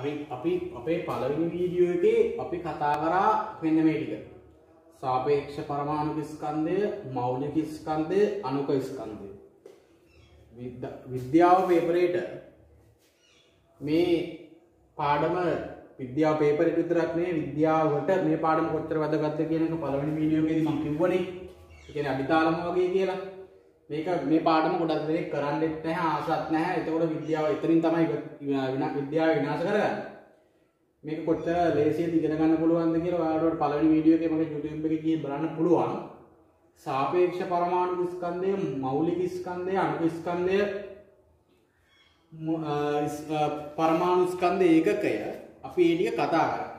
අපි අපේ පළවෙනි වීඩියෝ එකේ අපි කතා කරා මෙන්න මේ ටික. සාපේක්ෂ පරමාණු ස්කන්ධය, මෞලික ස්කන්ධය, අණුක ස්කන්ධය. විද්‍යාව පේපරේට මේ පාඩම විද්‍යාව පේපරේට විතරක් නෙවෙයි විද්‍යාවට මේ පාඩම කොච්චර වැදගත්ද කියන එක පළවෙනි වීඩියෝ එකේදී මම කිව්වනේ. ඒ කියන්නේ අඩිතාලම වගේ කියලා. මේක මේ පාඩම ගොඩක් දෙනෙක් කරන්නෙත් නැහැ ආසත් නැහැ. ඒතකොට විද්‍යාව එතනින් තමයි විද්‍යාව විනාශ කරගන්නේ. මේක කොච්චර ලේසියෙන් ඉගෙන ගන්න පුළුවන්ද කියලා ඔයාලට පළවෙනි වීඩියෝ එකේ මගේ YouTube එකේ ගිහින් බලන්න පුළුවන්. සාපේක්ෂ පරමාණු ස්කන්ධය, මෞලික ස්කන්ධය, අණු ස්කන්ධය, පරමාණු ස්කන්ධ ඒකකය අපි ඒ ටික කතා කරා.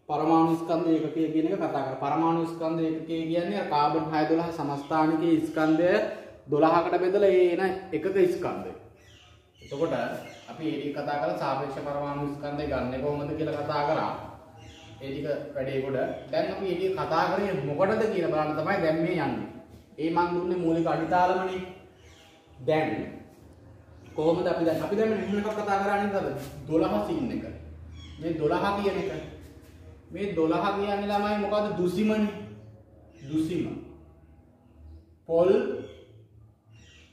පරමාණු ස්කන්ධ ඒකකය කියන එක කතා කරා. පරමාණු ස්කන්ධ ඒකකය කියන්නේ කාබන් 612 සමස්ථානිකයේ ස්කන්ධය 12කට බෙදලා එන එකක ස්කන්ධය. එතකොට අපි ඒ ටික කතා කරලා සාපේක්ෂ පරමාණු ස්කන්ධය ගන්න කොහොමද කියලා කතා කරා. ඒ ටික වැඩේ කොට දැන් අපි ඒ ටික කතා කරේ මොකටද කියලා බලන්න තමයි දැන් මේ යන්නේ. ඒ මන් දුන්නේ මූලික අඩිතාලමනේ. දැන් කොහොමද අපි දැන් මෙහෙම එකක් කතා කරන්නේ නේද? 12 සීන් එක. මේ 12 කියන එක. මේ 12 කියන්නේ ළමයි මොකද්ද? දුසිමනේ. දුසිම. පොල්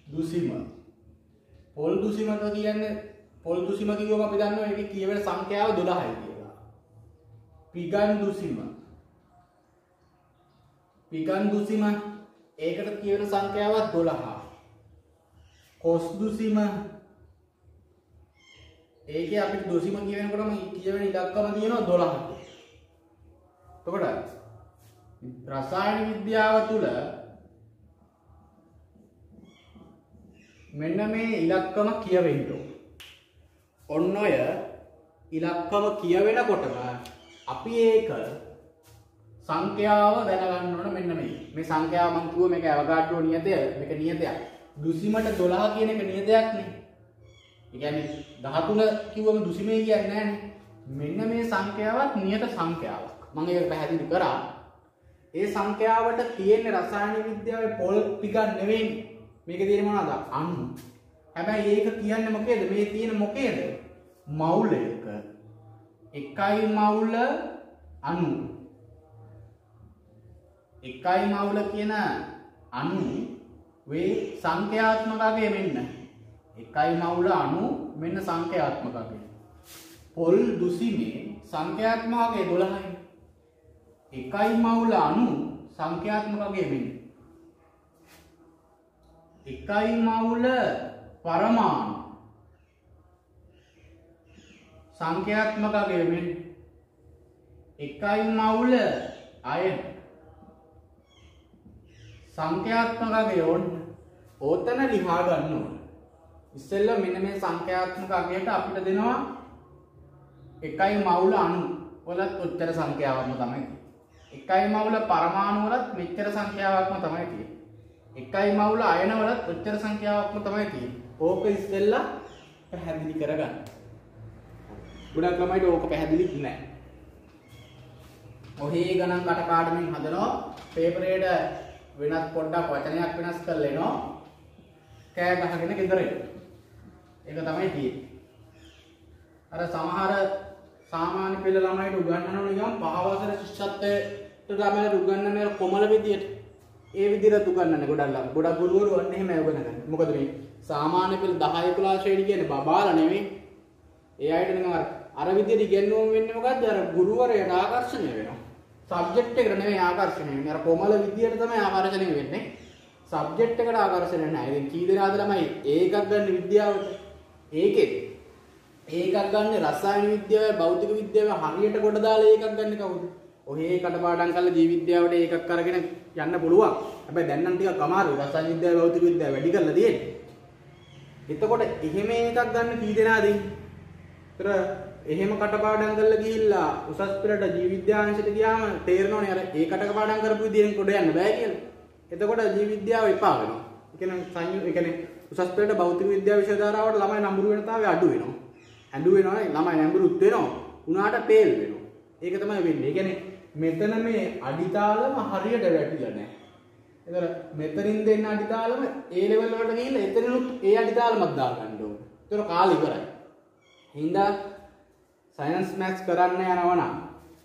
දුසිම. පොල් දුසිම කියන්නේ පොල් දුසිම කියවම අපි දන්නවා ඒකේ කියවෙන සංඛ්‍යාව 12යි කියලා. පිගන් දුසිම. පිගන් දුසිම ඒකට කියවෙන සංඛ්‍යාව 12. කොස් දුසිම ඒකේ අපිට දුසිම කියවෙනකොටම කියවෙන ඉලක්කම තියෙනවා 12ක්. එතකොට රසායන විද්‍යාව තුළ මෙන්න මේ ඉලක්කම කියවෙන්න ඕන. ඔන්න ඔය ඉලක්කම කියවෙනකොටම අපි ඒක සංඛ්‍යාව දැනගන්න ඕන මෙන්න මේ. මේ සංඛ්‍යාව මම කිව්ව මේක අවගාඩ්‍රෝ නියතය, මේක නියතයක්. දුසිමට 12 කියන එක නියතයක් නේ. ඒ කියන්නේ 13 කිව්වම දුසිමේ කියන්නේ නැහැනේ. මෙන්න මේ සංඛ්‍යාවත් නියත සංඛ්‍යාවක්. මම ඒක පැහැදිලි කරා. ඒ සංඛ්‍යාවට තියෙන්නේ රසායන විද්‍යාවේ පොල් පිගන් නෙවෙයි. මේකේ තියෙන්නේ මොනවද? අණු. හැබැයි ඒක කියන්නේ මොකේද? මේ තියෙන මොකේද? මවුලයක. එකයි මවුල අණු. එකයි මවුල කියන අණු වේ සංඛ්‍යාත්මකගේ මෙන්න. එකයි මවුල අණු මෙන්න සංඛ්‍යාත්මකගේ. පොල් දුසිමේ සංඛ්‍යාත්මකගේ 12යි. එකයි මවුල අණු සංඛ්‍යාත්මකගේ මෙන්න. එකයි මවුල පරමාණු සංඛ්‍යාත්මකගේ මෙන්න. එකයි මවුල අයන සංඛ්‍යාත්මකගේ ඕතන ලියා ගන්න ඕන. ඉස්සෙල්ලා මෙන්න මේ සංඛ්‍යාත්මක අගයට අපිට දෙනවා එකයි මවුල අණු වලත් උත්තර සංඛ්‍යාවක්ම තමයි. එකයි මවුල පරමාණු වලත් මෙච්චර සංඛ්‍යාවක්ම තමයි තියෙන්නේ. එකයි මවුල අයන වලත් උත්තර සංඛ්‍යාවක්ම තමයි තියෙන්නේ. ඕක ඉස්සෙල්ලා පැහැදිලි කරගන්න. ගොඩක් ළමයිට ඕක පැහැදිලි නැහැ. ඔහේ ගණන් කටපාඩමින් හදනවා පේපරේට වෙනත් පොඩ්ඩක් වචනයක් වෙනස් කරලා එනවා. කෑ ගහගෙන ගෙදර එනවා. ඒක තමයි තියෙන්නේ. අර සමහර සාමාන්‍ය පෙළ ළමයිට උගන්වනවා නිකන් පහවසර ශිෂ්‍යත්වයට ළමයිට උගන්වන්නේ කොමල විදියට. ඒ විදිහට උගන්වන්නේ ගොඩක් ගුරුවරු අන්න එහෙම උගන්වන්නේ. මොකද මේ සාමාන්‍ය පෙළ 10 11 ශ්‍රේණි කියන්නේ බබාලා නෙවෙයි. ඒ අයට නිකන් අර විදිහට ඉගෙනුවම වෙන්නේ මොකද්ද? අර ගුරුවරයාට ආකර්ෂණය වෙනවා. සබ්ජෙක්ට් එකට නෙවෙයි ආකර්ෂණය වෙන්නේ. අර කොමල විදියට තමයි ආකර්ෂණය වෙන්නේ. සබ්ජෙක්ට් එකට ආකර්ෂණය නැහැ. ඉතින් කී දෙනාද ළමයි ඒකක් ගන්න විද්‍යාවට? ඒකෙත් ඒකක් ගන්න රසායන විද්‍යාව, භෞතික විද්‍යාව හරියට කොට දාලා ඒකක් ගන්න කවුද? ඔහේ කටපාඩම් කරලා ජීව විද්‍යාවට ඒකක් අරගෙන යන්න පුළුවන්. හැබැයි දැන් නම් ටිකක් අමාරුයි. රසායන විද්‍යාව, භෞතික විද්‍යාව වැඩි කරලා තියෙන්නේ. එතකොට එහෙම එකක් ගන්න කී දෙනාද ඉන්නේ? ඒතර එහෙම කටපාඩම් කරලා ගිහිල්ලා උසස් පෙළට ජීව විද්‍යාංශයට ගියාම තේරෙනවනේ අර ඒ කටපාඩම් කරපු විදිහෙන් කොට යන්න බෑ කියලා. එතකොට ජීව විද්‍යාව එපා වෙනවා. ඒ කියන්නේ උසස් පෙළට භෞතික විද්‍යාව විෂය ධාරාවට ළමයි නඹුරු වෙනතාවය අඩු වෙනවා. අඩු වෙනවා ළමයි නඹුරුත් වෙනවා. උනාට පේල් වෙනවා. ඒක තමයි වෙන්නේ. ඒ කියන්නේ මෙතන මේ අඩිතාලම හරියට වැටිලා නැහැ. ඒතර මෙතනින් දෙන්න අඩිතාලම ඒ ලෙවල් වලට ගිහිල්ලා එතනිනුත් ඒ අඩිතාලමක් දා ගන්න ඕනේ. ඒතර කාලය ඉවරයි. හින්දා සයන්ස් මැත්ස් කරන්න යනවා නම්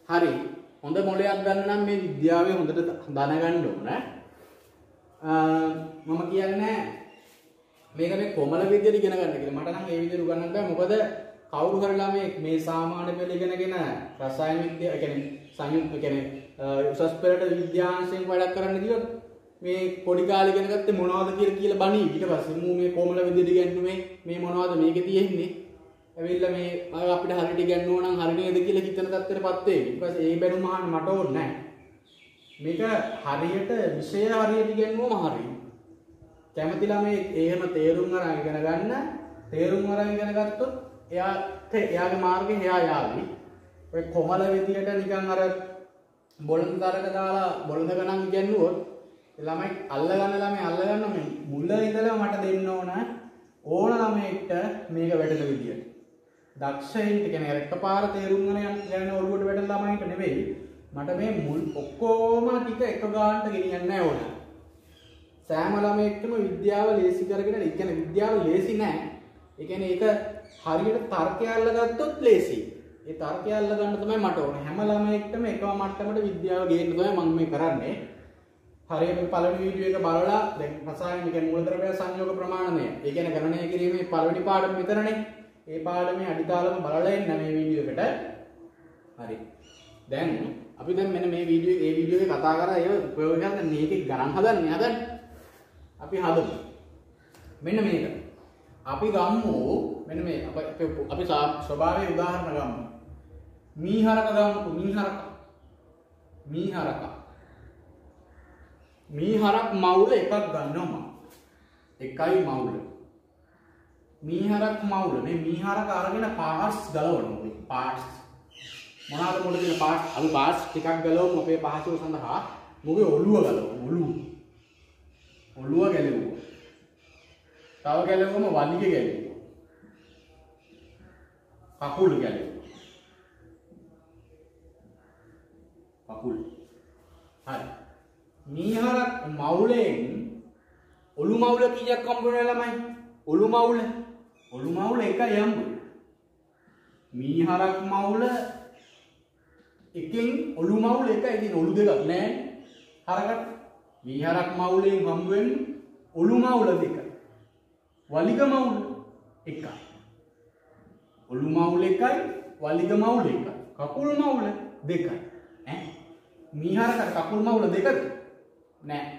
හරි හොඳ මොලයක් ගන්න නම් මේ විද්‍යාවේ හොඳට දැනගන්න ඕන. මම කියන්නේ මේක මේ කොමල විදියට ඉගෙන ගන්න කියලා. මට නම් ඒ විදියට උගන්නන්න බෑ. මොකද කවුරු හරි ළමයි මේ සාමාන්‍ය පෙළ ඉගෙනගෙන රසායන විද්‍යාව කියන්නේ සංයුක්ත කියන්නේ උසස් පෙළට විද්‍යාංශයෙන් වැඩක් කරන්න කිව්වොත් මේ පොඩි කාලේ ඉගෙන ගත්තේ මොනවද කියලා බණී. ඊට පස්සේ මූ මේ කොමල විදියට ඉගෙනුනේ මේ මොනවද මේකේ තියෙන්නේ. ඇවිල්ලා මේ අපිට හරියට ඉගෙනුවා නම් හරි නේද කියලා හිතන තත්ත්වයටපත් වෙයි. ඊට පස්සේ ඒ බැනුම අහන්න මට ඕනේ නැහැ. මේක හරියට විෂය හරියට ඉගෙනුවම හරියි. කැමති ළමයි එහෙම තේරුම් අරන් ඉගෙන ගන්න. තේරුම් අරන් ඉගෙන ගත්තොත් එයාගේ මාර්ගේ එයා යාවි. ඔය කොමල විදියට නිකන් අර බොළඳ තරක දාලා බොළඳ ගණන් ඉගෙනුවොත් ළමයි අල්ලගන්න මේ මුල ඉඳලා මට දෙන්න ඕන ළමයෙක්ට මේක වැටෙන විදියට. දක්ෂයින්ට කියන්නේ එකපාර තේරුම් ගන්න ඔළුවට වැටෙන ළමයින්ට නෙවෙයි. මට මේ මුල් ඔක්කොම ටික එක ගානට ගෙනියන්න ඕන. සෑම ළමයෙක්ටම විද්‍යාව ලේසි කරගෙන ඒ කියන්නේ විද්‍යාව ලේසි නෑ. ඒ කියන්නේ ඒක හරියට තර්කය අල්ලගත්තොත් ලේසි. ඒ තර්කය අල්ලගන්න තමයි මට ඕනේ. හැම ළමයෙක්ටම එකම මට්ටමට විද්‍යාව ගේන්න තමයි මම මේ කරන්නේ. හරියට පළවෙනි වීඩියෝ එක බලලා දැන් රසායන කියන්නේ මූලද්‍රව්‍ය සංයෝග ප්‍රමාණය. ඒ කියන්නේ ගණනය කිරීමේ පළවෙනි පාඩම මෙතනනේ. ඒ පාඩමේ අඩිතාලම බලලා ඉන්න මේ වීඩියෝ එකට. හරි. දැන් අපි දැන් මෙන්න මේ වීඩියෝ එකේ කතා කරලා ඒක ප්‍රයෝග කරලා මේකේ ගණන් හදන්නේ. අපි හදමු. මෙන්න මේක. අපි ගමු මෙන්න මේ අපි ස්වභාවයේ උදාහරණ ගමු. මීහරක ගමු මීහරක් මවුල එකක් ගන්නවා. එකයි මවුල. මීහරක් මවුල මේ මීහරක අරගෙන පාර්ට්ස් ගලවනවා. පාර්ට්ස් මොනවාද මොකද තියෙන පාර්ට්ස්? අපි පාර්ට්ස් ටිකක් ගලවමු අපේ පහසුව සඳහා. මොකේ ඔළුව ගලවමු. ඔළුව ගැලෙවුවා. තව ගැලෙවුවම වලිග ගැලෙවුවා. කකුල් ගැලෙවුවා. කකුල්. හරි. මීහරක් මවුලෙන් ඔළු මවුල කීයක් හම්බ වෙනවද ළමයි? ඔළු මවුල එකයි හම්බ වෙන්නේ. මීහරක් මවුල එකෙන් ඔළු මවුල එකයි. ඉතින් ඔළු දෙකක් නෑ. හරකට මීහරක් මවුලෙන් හම්බ වෙන්නේ ඔළු මවුල දෙකයි. වලිග මවුල එකයි. ඔළු මවුල එකයි, වලිග මවුල එකයි. කකුල් මවුල දෙකයි. ඈ මීහරකට කකුල් මවුල දෙකද? නෑ.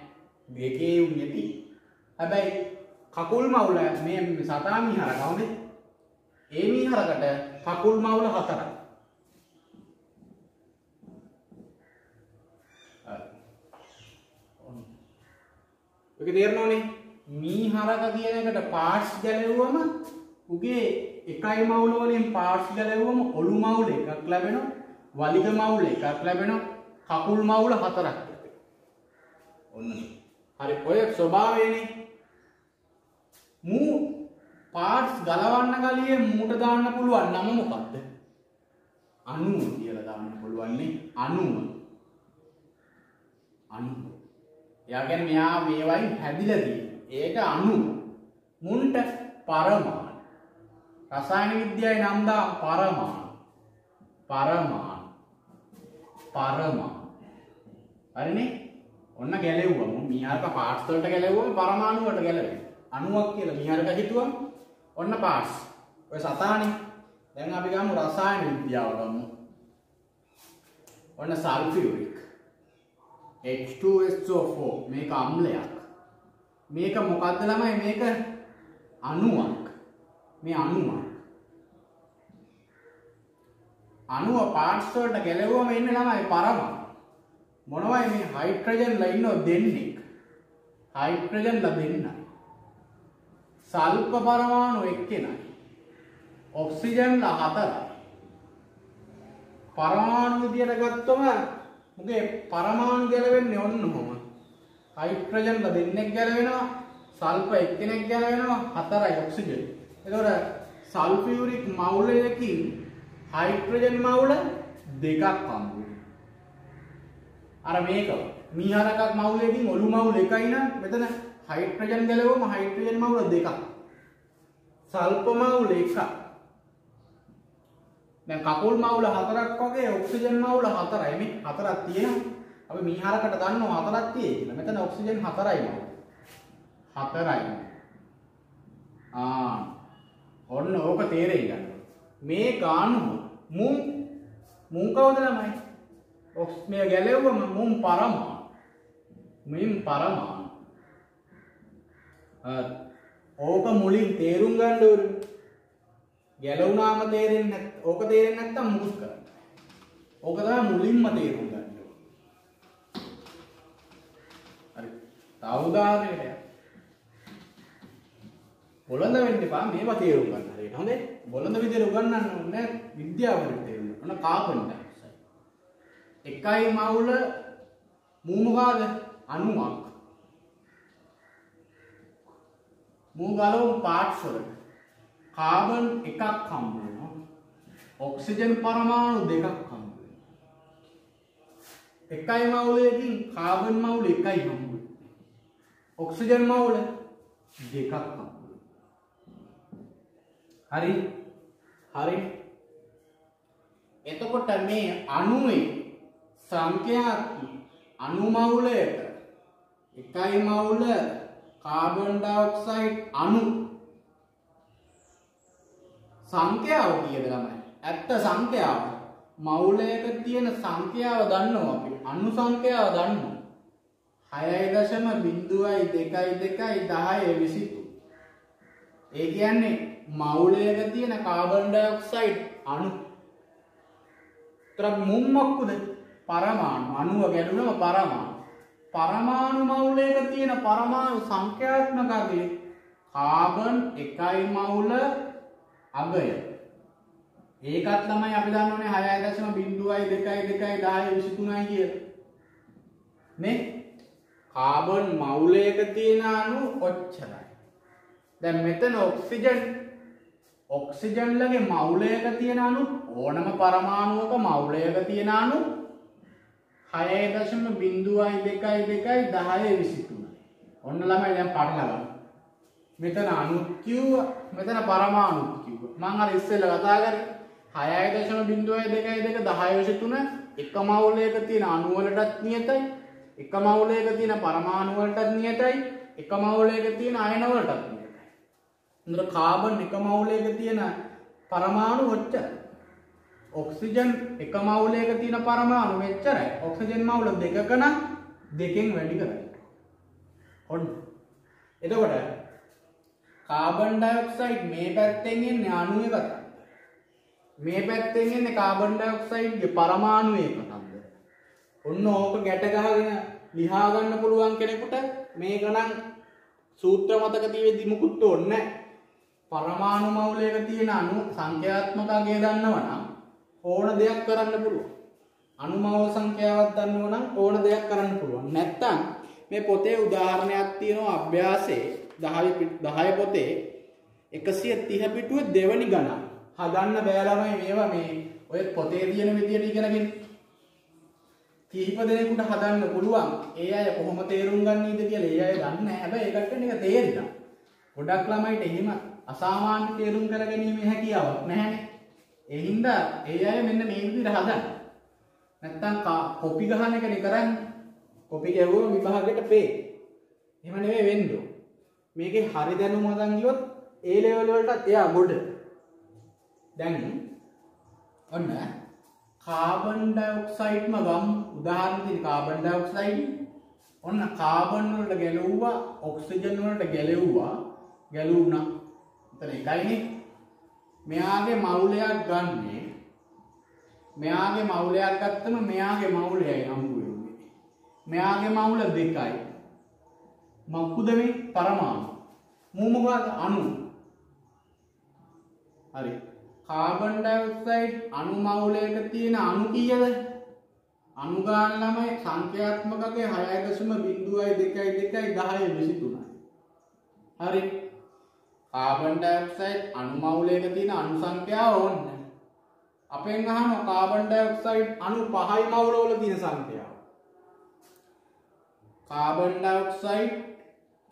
දෙකේ උන්නේටි. හැබැයි කකුල් මවුල මේ සතා මීහරක නෝද? ඒ මීහරකට කකුල් මවුල හතරයි. ඔක තේරෙනවනේ මීහරක කියන එකට පාර්ට්ස් ගැලෙවුවම උගේ එකයි මවුල වලින් පාර්ට්ස් ගැලෙවුවම ඔළු මවුල එකක් ලැබෙනවා, වලිග මවුල එකක් ලැබෙනවා, කකුල් මවුල හතරක් ලැබෙනවා. ඔන්න හරි ඔය ස්වභාවයනේ. මූ පාර්ට්ස් ගලවන්න කලියේ මූට දාන්න පුළුවන් නම මොකක්ද? අණුව කියලා දාන්න පුළුවන් නේ. අණුව. එයා කියන්නේ මෙයා මේවයින් හැදිලා තියෙන්නේ. ඒක අණුව. මුන්ට පරමාණු. රසායන විද්‍යාවේ නම් දා පරමාණු. හරිනේ? ඔන්න ගැලෙව්වම මීහරක පාර්ට්ස් වලට ගැලෙව්වම පරමාණු වලට ගැලවෙනවා. අණුවක් කියලා මීහරක හිතුවම ඔන්න පාර්ට්ස්. ඔය සතානේ. දැන් අපි ගමු රසායන විද්‍යාව ගමු. ඔන්න සල්ෆියුරික් H2SO4 මේක අම්ලයක්. මේක මොකද්ද ළමයි? මේක අණුවක්. මේ අණුව පාර්ට්ස් වලට ගැලෙවුවම ඉන්නේ ළමයි පරමාණු. මොනවයි මේ හයිඩ්‍රජන්ලා ඉන්නව දෙන්නෙක්. හයිඩ්‍රජන්ලා දෙන්නයි. සල්ප පරමාණු එක්කෙනයි. ඔක්සිජන්ලා හතරයි. පරමාණු විදියට ගත්තොම මුගේ පරමාණු ගැලවෙන්නේ ඔන්න ඔහොම. හයිඩ්‍රජන්ලා දෙන්නෙක් ගැලවෙනවා, සල්ප එක්කෙනෙක් ගැලවෙනවා, හතරයි ඔක්සිජන්. එතකොට සල්ෆියුරික් මවුලයකින් හයිඩ්‍රජන් මවුල දෙකක් හම්බ වෙනවා. අර මේක මීහරකක් මවුලයකින් ඔළු මවුල එකයි නම් මෙතන හයිඩ්‍රජන් ගැලවෙවම හයිඩ්‍රජන් මවුල දෙකක්. සල්ප මවුල එකක්. දැන් කකුල් මවුල 4ක් වගේ ඔක්සිජන් මවුල 4යි. මේ 4ක් තියෙනවා. අපි මීහරකට දන්නවා 4ක් තියෙයි කියලා. මෙතන ඔක්සිජන් 4යි මවුල. 4යි. ඔන්න ඕක තේරෙයි ගන්න. මේ ගානුව මුම් කවුද ළමයි? මේ ගැලෙව්වම මුම් පරමාණු. මුම් පරමාණු. ඕක මුලින් තේරුම් ගන්න ඕනේ. ගැලවුනාම තේරෙන්නේ ඕක තේරෙන්නේ නැත්තම් මුකුත් කරන්න. ඕක තමයි මුලින්ම තේරුම් ගන්න ඕනේ. හරි. තව උදාහරණයකට බොළඳ වෙන්න එපා මේවා තේරුම් ගන්න හරියට. හොඳේ? බොළඳ විදියට උගන්වන්න ඕනේ විද්‍යාවට තේරුම් ගන්න. ඔන්න කාබන් ඩයොක්සයිඩ්. එකයි මවුල මූ මොකද? අණුවක්. මූ ගලවමු පාර්ට්ස් වලට. කාබන් එකක් හම්බ වෙනවා. ඔක්සිජන් පරමාණු දෙකක් හම්බ වෙනවා. එකයි මවුලකින් කාබන් මවුල එකයි හම්බ වෙන්නේ. ඔක්සිජන් මවුල දෙකක් හම්බ වෙනවා. හරි? හරි. එතකොට මේ අණුවේ සංඛ්‍යාත්මක අණු මවුලයක එකයි මවුල කාබන් ඩයොක්සයිඩ් අණු සංඛ්‍යාව කීයද ළමයි? ඇත්ත සංඛ්‍යාව. මවුලයක තියෙන සංඛ්‍යාව දන්නවා අපි. අණු සංඛ්‍යාව දන්නවා. 6.02221023. ඒ කියන්නේ මවුලයක තියෙන කාබන් ඩයොක්සයිඩ් අණු. තර මුම්මක්කුද? පරමාණු. අණුව ගැලුණම පරමාණු. පරමාණු මවුලයක තියෙන පරමාණු සංඛ්‍යාත්මකගේ කාබන් එකයි මවුල අගය. ඒකත් ළමයි අපි දන්නවනේ 6.02221023යි කියලා. නේ? කාබන් මවුලයක තියෙන අණු ඔච්චරයි. දැන් මෙතන ඔක්සිජන් ලගේ මවුලයක තියෙන අණු ඕනම පරමාණුවක මවුලයක තියෙන අණු 6.02221023. ඔන්න ළමයි දැන් පටලවා ගන්න. මෙතන අණුත් කිව්වා, මෙතන පරමාණුත් කිව්වා. මම අර ඉස්සෙල්ලා කතා කරේ 6.02221023 එක මවුලයක තියෙන අණු වලටත් නියතයි, එක මවුලයක තියෙන පරමාණු වලටත් නියතයි, එක මවුලයක තියෙන අයන වලටත් නියතයි. නේද? කාබන් එක මවුලයක තියෙන පරමාණු ඔච්චරයි. ඔක්සිජන් එක මවුලයක තියෙන පරමාණු මෙච්චරයි. ඔක්සිජන් මවුල දෙකක නම් දෙකෙන් වැඩි කරයි. ඔන්න. එතකොට කාබන් ඩයොක්සයිඩ් මේ පැත්තෙන් එන්නේ අණුවේ කතාව. මේ පැත්තෙන් එන්නේ කාබන් ඩයොක්සයිඩ්ගේ පරමාණුවේ කතාව. ඔන්න ඕක ගැට ගහගෙන ලියා ගන්න පුළුවන් කෙනෙකුට මේක නම් සූත්‍ර මතක තියෙද්දි මුකුත් ඕනේ නැහැ. පරමාණු මවුලයක තියෙන අණු සංඛ්‍යාත්මක අගය දන්නවනම් ඕන දෙයක් කරන්න පුළුවන්. අණු මවුල සංඛ්‍යාවක් දන්නවනම් ඕන දෙයක් කරන්න පුළුවන්. නැත්තම් මේ පොතේ උදාහරණයක් තියෙනවා අභ්‍යාසයේ 10 පොතේ 130 පිටුවේ දෙවෙනි ගණන්. හදන්න බෑ ළමයි මේවා මේ ඔය පොතේ තියෙන විදියට ඉගෙනගෙන කීප දෙනෙකුට හදන්න පුළුවන්. ඒ අය කොහොම තේරුම් ගන්නීද කියලා ඒ අය දන්නේ නැහැ. හැබැයි ඒකට නික තේරෙනවා. ගොඩක් ළමයිට එහෙම අසාමාන්‍ය තේරුම් කරගැනීමේ හැකියාවක් නැහැනේ. ඒ හින්දා ඒ අය මෙන්න මේ විදිහට හදන්න. නැත්තම් කොපි ගහන එකනේ කරන්නේ. කොපි ගැහුවම විභාගයට පේ. එහෙම නෙවෙයි වෙන්නේ. මේකේ හරි දැනුම හදන් ගියොත් A level වලටත් එයා ගොඩ. දැන් ඔන්න කාබන් ඩයොක්සයිඩ්ම ගමු. උදාහරණ දෙන්න කාබන් ඩයොක්සයිඩ්. ඔන්න කාබන් වලට ගැලුවා, ඔක්සිජන් වලට ගැලුවා, ගැලුණා. එතන එකයිනේ. මෙයාගේ මවුලයක් ගන්නේ. මෙයාගේ මවුලයක් ගත්තම මෙයාගේ මවුලයයි හම්බ වෙන්නේ. මෙයාගේ මවුල දෙකයි. මොකද මේ පරමාණු. මූ මොකද අණු. හරි. කාබන් ඩයොක්සයිඩ් අණු මවුලයක තියෙන අණු කීයද? අණු ගාන ළමයි සංඛ්‍යාත්මකගේ 6.02221023යි. හරි. කාබන් ඩයොක්සයිඩ් අණු මවුලයක තියෙන අණු සංඛ්‍යාව ඕන්න. අපෙන් අහනවා කාබන් ඩයොක්සයිඩ් අණු 5යි මවුලවල තියෙන සංඛ්‍යාව. කාබන් ඩයොක්සයිඩ්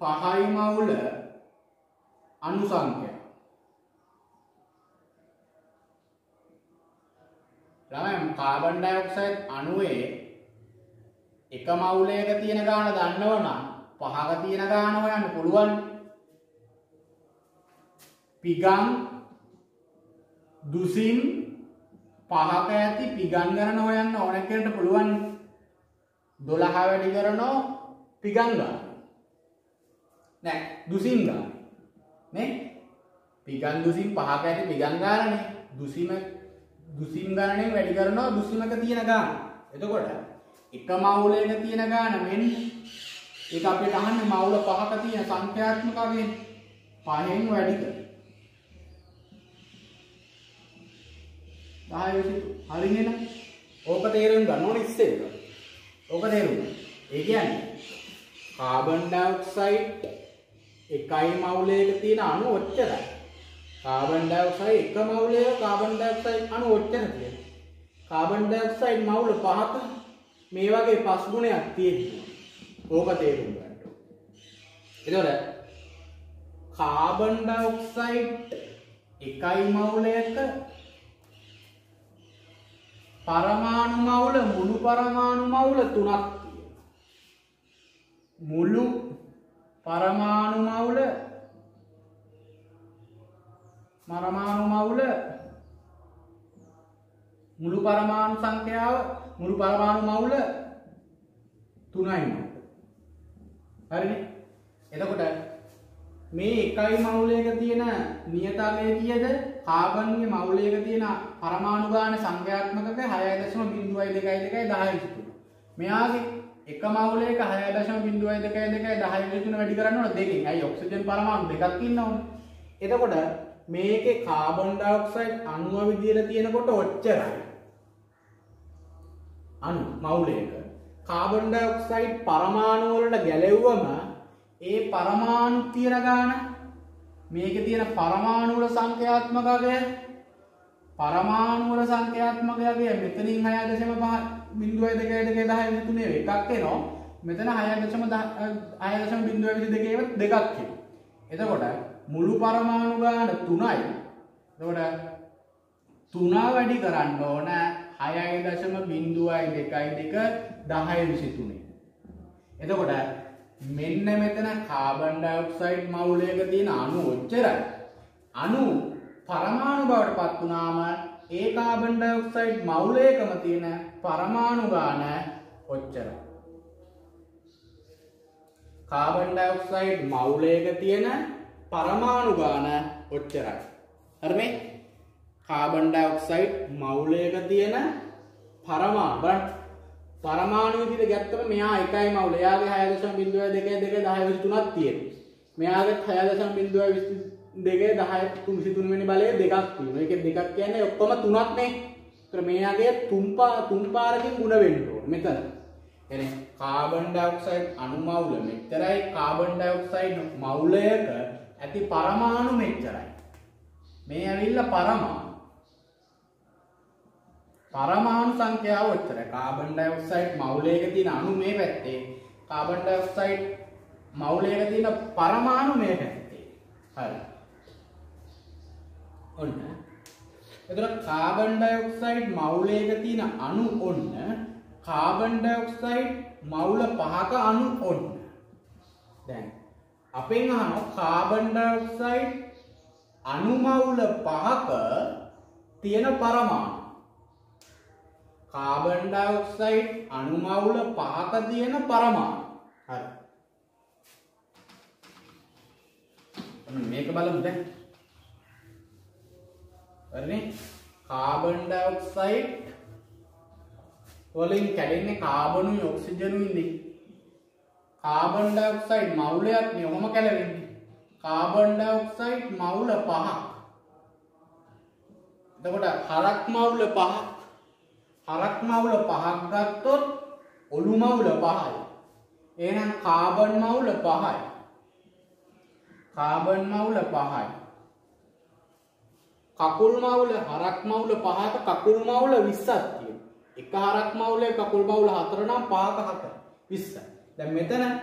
5යි මවුල අණු සංඛ්‍යාව. ළමයි කාබන් ඩයොක්සයිඩ් අණුවේ එක මවුලයක තියෙන ගාන දන්නවනම් පහක තියෙන ගාන හොයන්න පුළුවන්. පිගම් දුසිම් පහක ඇති පිගම් ගණන හොයන්න ඕන කෙනෙක්ට පුළුවන්. 12 වැඩි කරනෝ පිගම් ගන්න. නෑ දුසිම් ගන්න. නේ? පිගම් දුසිම් පහක ඇති පිගම් ගන්නනේ. දුසිම් ගණනෙන් වැඩි කරනවා දුසිමක තියෙන ගාන. එතකොට එක මවුලයක තියෙන ගාන මෙන්න ඒක අපිට අහන්නේ මවුල පහක තියෙන සංඛ්‍යාත්මක අගයෙන් 5න් වැඩි කර 10 හරිනේ නේද? ඕක තේරුම් ගන්න ඕනේ ඉස්සෙල්ලා. ඕක තේරුම් ගන්න. ඒ කියන්නේ කාබන් ඩයොක්සයිඩ් එකයි මවුලයක තියෙන අණු ඔච්චරයි. කාබන් ඩයොක්සයිඩ් එක මවුලයක කාබන් ඩයොක්සයිඩ් අණු ඔච්චර තියෙනවා. කාබන් ඩයොක්සයිඩ් මවුල පහක මේ වගේ 5 ගුණයක් තියෙනවා. ඕක තේරුම් ගන්න. එතකොට කාබන් ඩයොක්සයිඩ් එකයි මවුලයක පරමාණු මවුල මුළු පරමාණු මවුල 3ක් තියෙනවා. මුළු පරමාණු මවුල මුළු පරමාණු සංඛ්‍යාව මුළු පරමාණු මවුල 3යි. හරිනේ? එතකොට මේ එකයි මවුලයක තියෙන නියතාවය කීයද? කාබන්ගේ මවුලයක තියෙන පරමාණු ගාන සංඛ්‍යාත්මකක 6.0222 මෙයාගේ එක මවුලයක 6.0222 වැඩි කරන්න ඕන දෙකෙන්. අයි ඔක්සිජන් පරමාණු දෙකක් ඉන්නවනේ. එතකොට මේකේ කාබන් ඩයොක්සයිඩ් අණුව විදියට තියෙනකොට ඔච්චරයි. අණු මවුලයක කාබන් ඩයොක්සයිඩ් පරමාණු වලට ගැලෙව්වම ඒ පරමාණු තියෙන ගාන මේකේ තියෙන පරමාණු වල සංඛ්‍යාත්මක අගය මෙතනින් 6.5 එකක් එනවා. මෙතන 6.022 දෙකක් එනවා. එතකොට මුළු පරමාණු ගාන 3යි. එතකොට 3 වැඩි කරන්න ඕන 6.022 1023. එතකොට මෙන්න මෙතන කාබන් ඩයොක්සයිඩ් මවුලයක තියෙන අණු ඔච්චරයි. අණු පරමාණු බවට පත් වුණාම ඒ කාබන් ඩයොක්සයිඩ් මවුලයකම තියෙන පරමාණු ගාන ඔච්චරයි. කාබන් ඩයොක්සයිඩ් මවුලයක තියෙන පරමාණු ගාන ඔච්චරයි. හරිනේ? කාබන් ඩයොක්සයිඩ් මවුලයක තියෙන පරමාණු විදිහට ගත්තම මෙයා එකයි මවුල. එයාගේ 6.022 1023ක් තියෙනවා. මෙයාගේ 6.022 වෙනි බලය දෙකක් තියෙනවා. ඒකේ දෙකක් කියන්නේ ඔක්කොම 3ක් නේ. ඒතර මෙයාගේ තුන් පාරකින් ගුණ වෙන්න ඕනේ මෙතන. එනේ කාබන් ඩයොක්සයිඩ් අණු මවුල මෙච්චරයි. කාබන් ඩයොක්සයිඩ් මවුලයක ඇති පරමාණු මෙච්චරයි. මේ ඇවිල්ලා පරමාණු සංඛ්‍යාව ඔච්චරයි. කාබන් ඩයොක්සයිඩ් මවුලයක තියෙන අණු මේ පැත්තේ, කාබන් ඩයොක්සයිඩ් මවුලයක තියෙන පරමාණු මේ පැත්තේ. හරි. ඔන්න. එතකොට කාබන් ඩයොක්සයිඩ් මවුලයක තියෙන අණු ඔන්න, කාබන් ඩයොක්සයිඩ් මවුල 5ක අණු ඔන්න. දැන් අපෙන් අහනවා කාබන් ඩයොක්සයිඩ් අණු මවුල 5ක තියෙන පරමාණු. කාබන් ඩයොක්සයිඩ් අණු මවුල 5ක තියෙන පරමාණු. හරි. මේක බලමු දැන්. හරිනේ? කාබන් ඩයොක්සයිඩ් වලින් කැඩෙන්නේ කාබනුයි ඔක්සිජනුයි නේ. කාබන් ඩයොක්සයිඩ් මවුලයක් නේ ඔහොම කැලවෙන්නේ. කාබන් ඩයොක්සයිඩ් මවුල 5ක්. එතකොට හරක් මවුල 5ක්. හරක් මවුල 5ක් ගත්තොත් ඔලු මවුල 5යි. එහෙනම් කාබන් මවුල 5යි. කාබන් මවුල 5යි. කකුල් මවුල හරක් මවුල 5ක කකුල් මවුල 20ක් තියෙනවා. එක හරක් මවුලේ කකුල් මවුල 4 නම් 5ක 4 20යි. දැන් මෙතන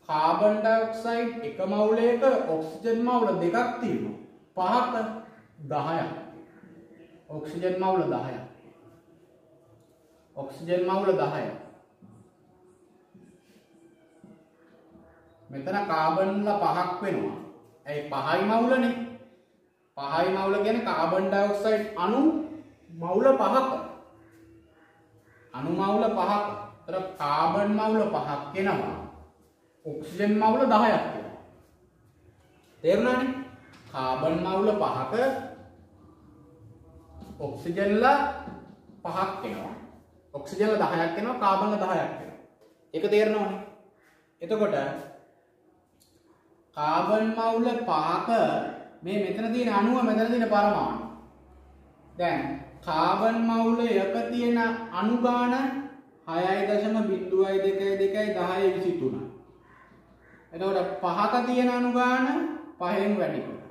කාබන් ඩයොක්සයිඩ් එක මවුලයක ඔක්සිජන් මවුල දෙකක් තියෙනවා. 5ක 10ක්. ඔක්සිජන් මවුල 10ක්. ඔක්සිජන් මවුල 10යි. මෙතන කාබන්ලා 5ක් වෙනවා. ඒ 5යි මවුලනේ. 5යි මවුල කියන්නේ කාබන් ඩයොක්සයිඩ් අණු මවුල 5ක. අණු මවුල 5ක. ඒතර කාබන් මවුල 5ක් වෙනවා. ඔක්සිජන් මවුල 10ක් වෙනවා. තේරුණානේ? කාබන් මවුල 5ක ඔක්සිජන්ලා 5ක් වෙනවා. ඔක්සිජන්ලා 10ක් වෙනවා. කාබන්ලා 10ක් වෙනවා. ඒක තේරෙනවනේ. එතකොට කාබන් මවුල 5ක මේ මෙතන තියෙන අණුව මෙතන තියෙන පරමාණු. දැන් කාබන් මවුල 1ක තියෙන අණු ගාන 6.0222 එතකොට 5ක තියෙන අණු ගාන 5න් වැඩි කරනවා.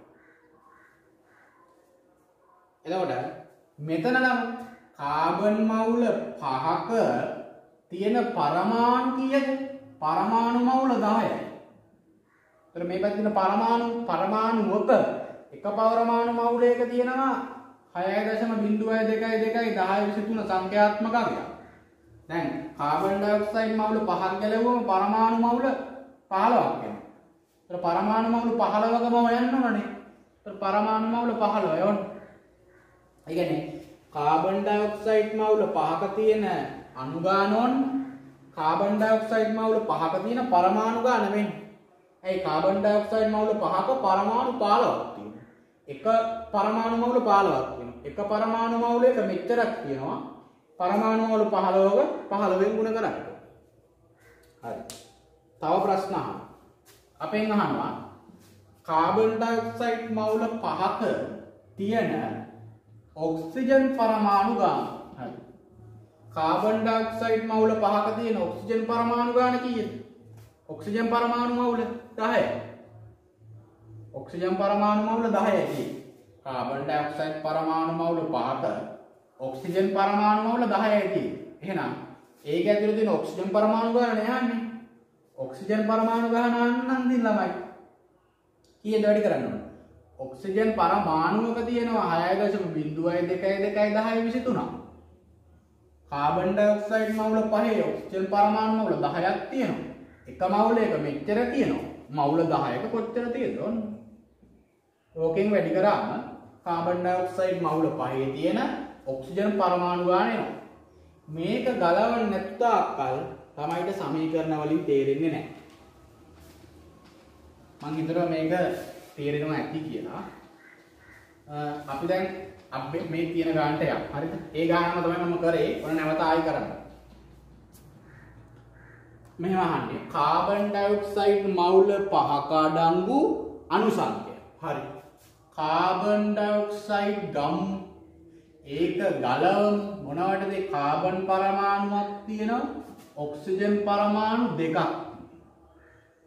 එතකොට මෙතන නම් කාබන් මවුල 5ක තියෙන පරමාණු කීයද? පරමාණු මවුල 10යි. එතකොට මේ පැත්තේ තියෙන පරමාණුවක එක පරමාණු මවුලයක තියෙනවා 6.0222 සංඛ්‍යාත්මක අගයක්. දැන් කාබන් ඩයොක්සයිඩ් මවුල 5ක් ගැලවුවම පරමාණු මවුල 15ක් වෙනවා. ඒතර පරමාණු මවුල 15කම යන්න ඕනේ. ඒතර පරමාණු මවුල 15 යවන්න. ඒ කියන්නේ කාබන් ඩයොක්සයිඩ් මවුල 5ක තියෙන අණු ගාන ඕන කාබන් ඩයොක්සයිඩ් මවුල 5ක තියෙන පරමාණු ගාන වෙන්නේ. ඒ කාබන් ඩයොක්සයිඩ් මවුල 5ක පරමාණු 15ක් තියෙනවා. එක පරමාණු මවුල 15ක් තියෙනවා. එක පරමාණු මවුලයක මෙච්චරක් තියෙනවා. පරමාණු මවුල 15ක 15ෙන් ගුණ කරන්න. හරි. තව ප්‍රශ්න අහන්න. අපෙන් අහනවා කාබන් ඩයොක්සයිඩ් මවුල 5ක තියෙන ඔක්සිජන් පරමාණු ගාන. හරි. කාබන් ඩයොක්සයිඩ් මවුල 5ක තියෙන ඔක්සිජන් පරමාණු ගාන කීයද? ඔක්සිජන් පරමාණු මවුල 10යි. ඔක්සිජන් පරමාණු මවුල 10යි. කාබන් ඩයොක්සයිඩ් පරමාණු මවුල 5ක ඔක්සිජන් පරමාණු මවුල 10යි. එහෙනම් ඒක ඇතුලේ තියෙන ඔක්සිජන් පරමාණු ගාන යන්නේ. ඔක්සිජන් පරමාණු ගාන අන්නම් දින් ළමයි. කීයද වැඩි කරන්න ඕන? ඔක්සිජන් පරමාණුවක තියෙනවා 6.0222 කාබන් ඩයොක්සයිඩ් මවුල 5 ඔක්සිජන් පරමාණු මවුල 10ක් තියෙනවා. එක මවුලයක මෙච්චර තියෙනවා. මවුල 10ක කොච්චර තියෙද ඔන්න. ඕකෙන් වැඩි කරාම කාබන් ඩයොක්සයිඩ් මවුල 5 තියෙන ඔක්සිජන් පරමාණු ගාන එනවා. මේක ගලවන්න නැත්තාකල් තමයිට සමීකරණ වලින් තේරෙන්නේ නැහැ. මම හිතනවා මේක තේරෙනවා ඇති කියලා. අපි දැන් මේ තියෙන ගානට යමු. හරිද? ඒ ගානම තමයි මම කරේ. ඔන්න නැවත ආයි කරන්න. මෙහෙම අහන්නේ කාබන් ඩයොක්සයිඩ් මවුල 5ක අඩංගු අණු සංඛ්‍යය. හරි. කාබන් ඩයොක්සයිඩ් ගම් ඒක ගලවමු මොනවටද? කාබන් පරමාණුවක් තියෙනවා ඔක්සිජන් පරමාණු දෙකක්.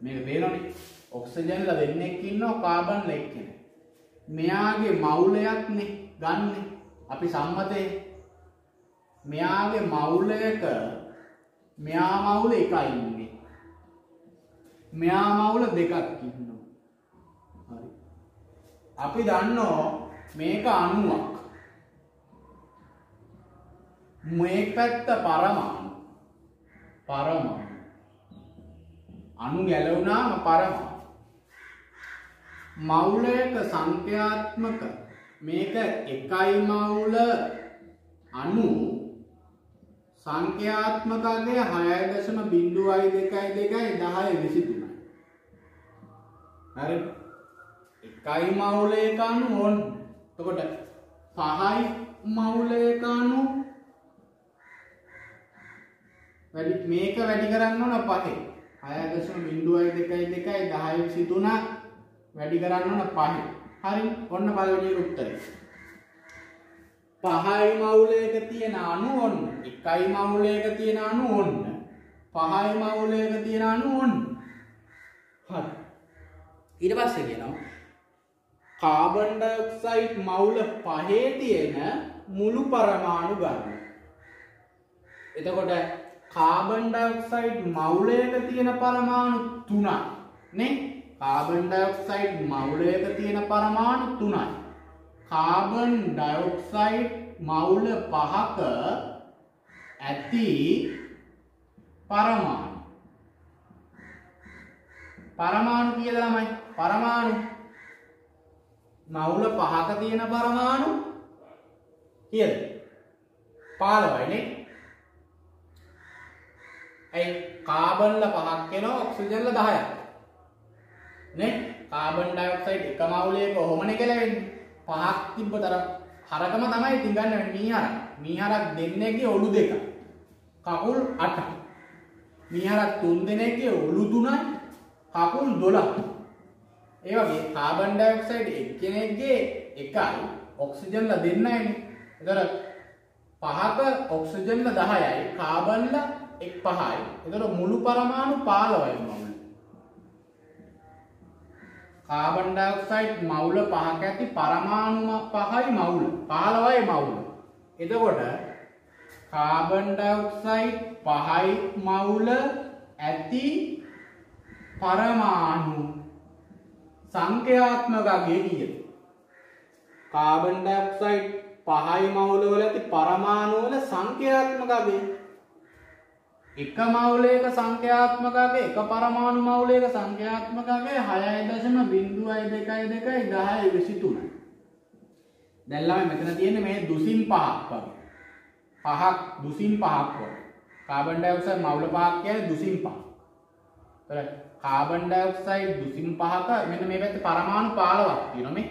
මේක තේරෙනවනේ. ඔක්සිජන්ලා දෙන්නෙක් ඉන්නවා කාබන්ලා එක්කෙනෙක්. මෙයාගේ මවුලයක් නේ ගන්නෙ. අපි සම්මතේ මෙයාගේ මවුලයක මෙයා මවුල එකයි ඉන්නේ. මෙයා මවුල දෙකක් ඉන්නවා. හරි. අපි දන්නවා මේක අණුවක්. මේ පැත්ත පරමාණු. අණු ගැලවුණාම පරමාණු. මවුලයක සංඛ්‍යාත්මක මේක එකයි මවුල අණු සංඛ්‍යාත්මකගේ 6.0222 හරි. එකයි මවුලයක අණු ඕන. එතකොට 5යි මවුලයක අණු මේක වැඩි කරන්න ඕන 5. 6.0222 වැඩි කරන්න ඕන 5. හරි. ඔන්න පළවෙනි උත්තරේ. 5යි මවුලයක තියෙන අණු ඔන්න. 1යි මවුලයක තියෙන අණු ඔන්න. 5යි මවුලයක තියෙන අණු ඔන්න. හරි. ඊට පස්සේ කියනවා කාබන් ඩයොක්සයිඩ් මවුල 5 තියෙන මුළු පරමාණු ගන්න. එතකොට කාබන් ඩයොක්සයිඩ් මවුලයක තියෙන පරමාණු 3යි නේ. කාබන් ඩයොක්සයිඩ් මවුලයක තියෙන පරමාණු 3යි. කාබන් ඩයොක්සයිඩ් මවුල 5ක ඇති පරමාණු. පරමාණු කීයද ළමයි? පරමාණු මවුල 5ක තියෙන පරමාණු කීයද? 15යි නේ. ඒ කාබන්ල 5ක් වෙනවා ඔක්සිජන්ල 10ක්. නේ? කාබන් ඩයොක්සයිඩ් එක මවුලයක කොහොමනේ කියලා වෙන්නේ? 5ක් තිබ්බතර හරකම තමයි ඉතින් ගන්න වෙන්නේ මීහරක්. මීහරක් දෙන්නෙක්ගේ ඔලු 2ක්. කකුල් 8ක්. මීහරක් 3 දෙනෙක්ගේ ඔලු 3යි. කකුල් 12ක්. ඒ වගේ කාබන් ඩයොක්සයිඩ් එක්කෙනෙක්ගේ 1යි ඔක්සිජන්ල 2යිනේ. ඒතර 5ක ඔක්සිජන්ල 10යි කාබන්ල 5යි. ඒතර මුළු පරමාණු 15යි මවුල. කාබන් ඩයොක්සයිඩ් මවුල 5ක ඇති පරමාණු 5යි මවුල 15යි මවුල. එතකොට කාබන් ඩයොක්සයිඩ් 5යි මවුල ඇති පරමාණු සංඛ්‍යාත්මක අගය කීයද? කාබන් ඩයොක්සයිඩ් 5යි මවුල වල ඇති පරමාණු වල සංඛ්‍යාත්මක අගය. එක මවුලයක සංඛ්‍යාත්මක අගය එක පරමාණු මවුලයක සංඛ්‍යාත්මක අගය 6.02222 10 23යි. දැන් ළමයි මෙතන තියෙන්නේ මේ දුසින් 5ක් වගේ. 5ක් දුසින් 5ක් වගේ. කාබන් ඩයොක්සයිඩ් මවුල 5ක් කියන්නේ දුසින් 5ක්. ඒතර කාබන් ඩයොක්සයිඩ් දුසින් 5ක මෙන්න මේ පැත්තේ පරමාණු 15ක් තියෙනවා මේ.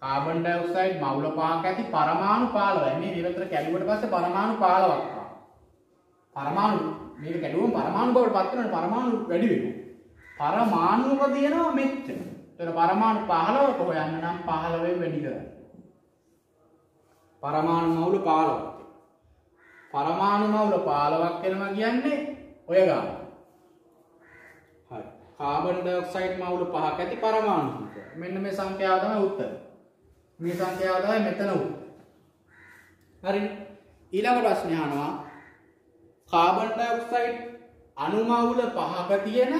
කාබන් ඩයොක්සයිඩ් මවුල 5ක ඇති පරමාණු 15යි. මේ පැත්තට කැඩුවට පස්සේ පරමාණු 15ක්. පරමාණු මේක කැඩුවම පරමාණු බවට පත් වෙනවා. පරමාණු වැඩි වෙනවා. පරමාණුක තියෙනවා මෙච්චර. ඒතර පරමාණු 15ක හොයන්න නම් 15ෙන් වැඩි කරන්න. පරමාණු මවුල 15ක්. පරමාණු මවුල 15ක් වෙනවා කියන්නේ ඔය ගාන. හරි. කාබන් ඩයොක්සයිඩ් මවුල 5ක ඇති පරමාණු සංඛ්‍යාව. මෙන්න මේ සංඛ්‍යාව තමයි උත්තර. මේ සංඛ්‍යාව තමයි මෙතන උත්තර. හරි. ඊළඟ ප්‍රශ්නේ අහනවා කාබන් ඩයොක්සයිඩ් අණු මවුල 5ක තියෙන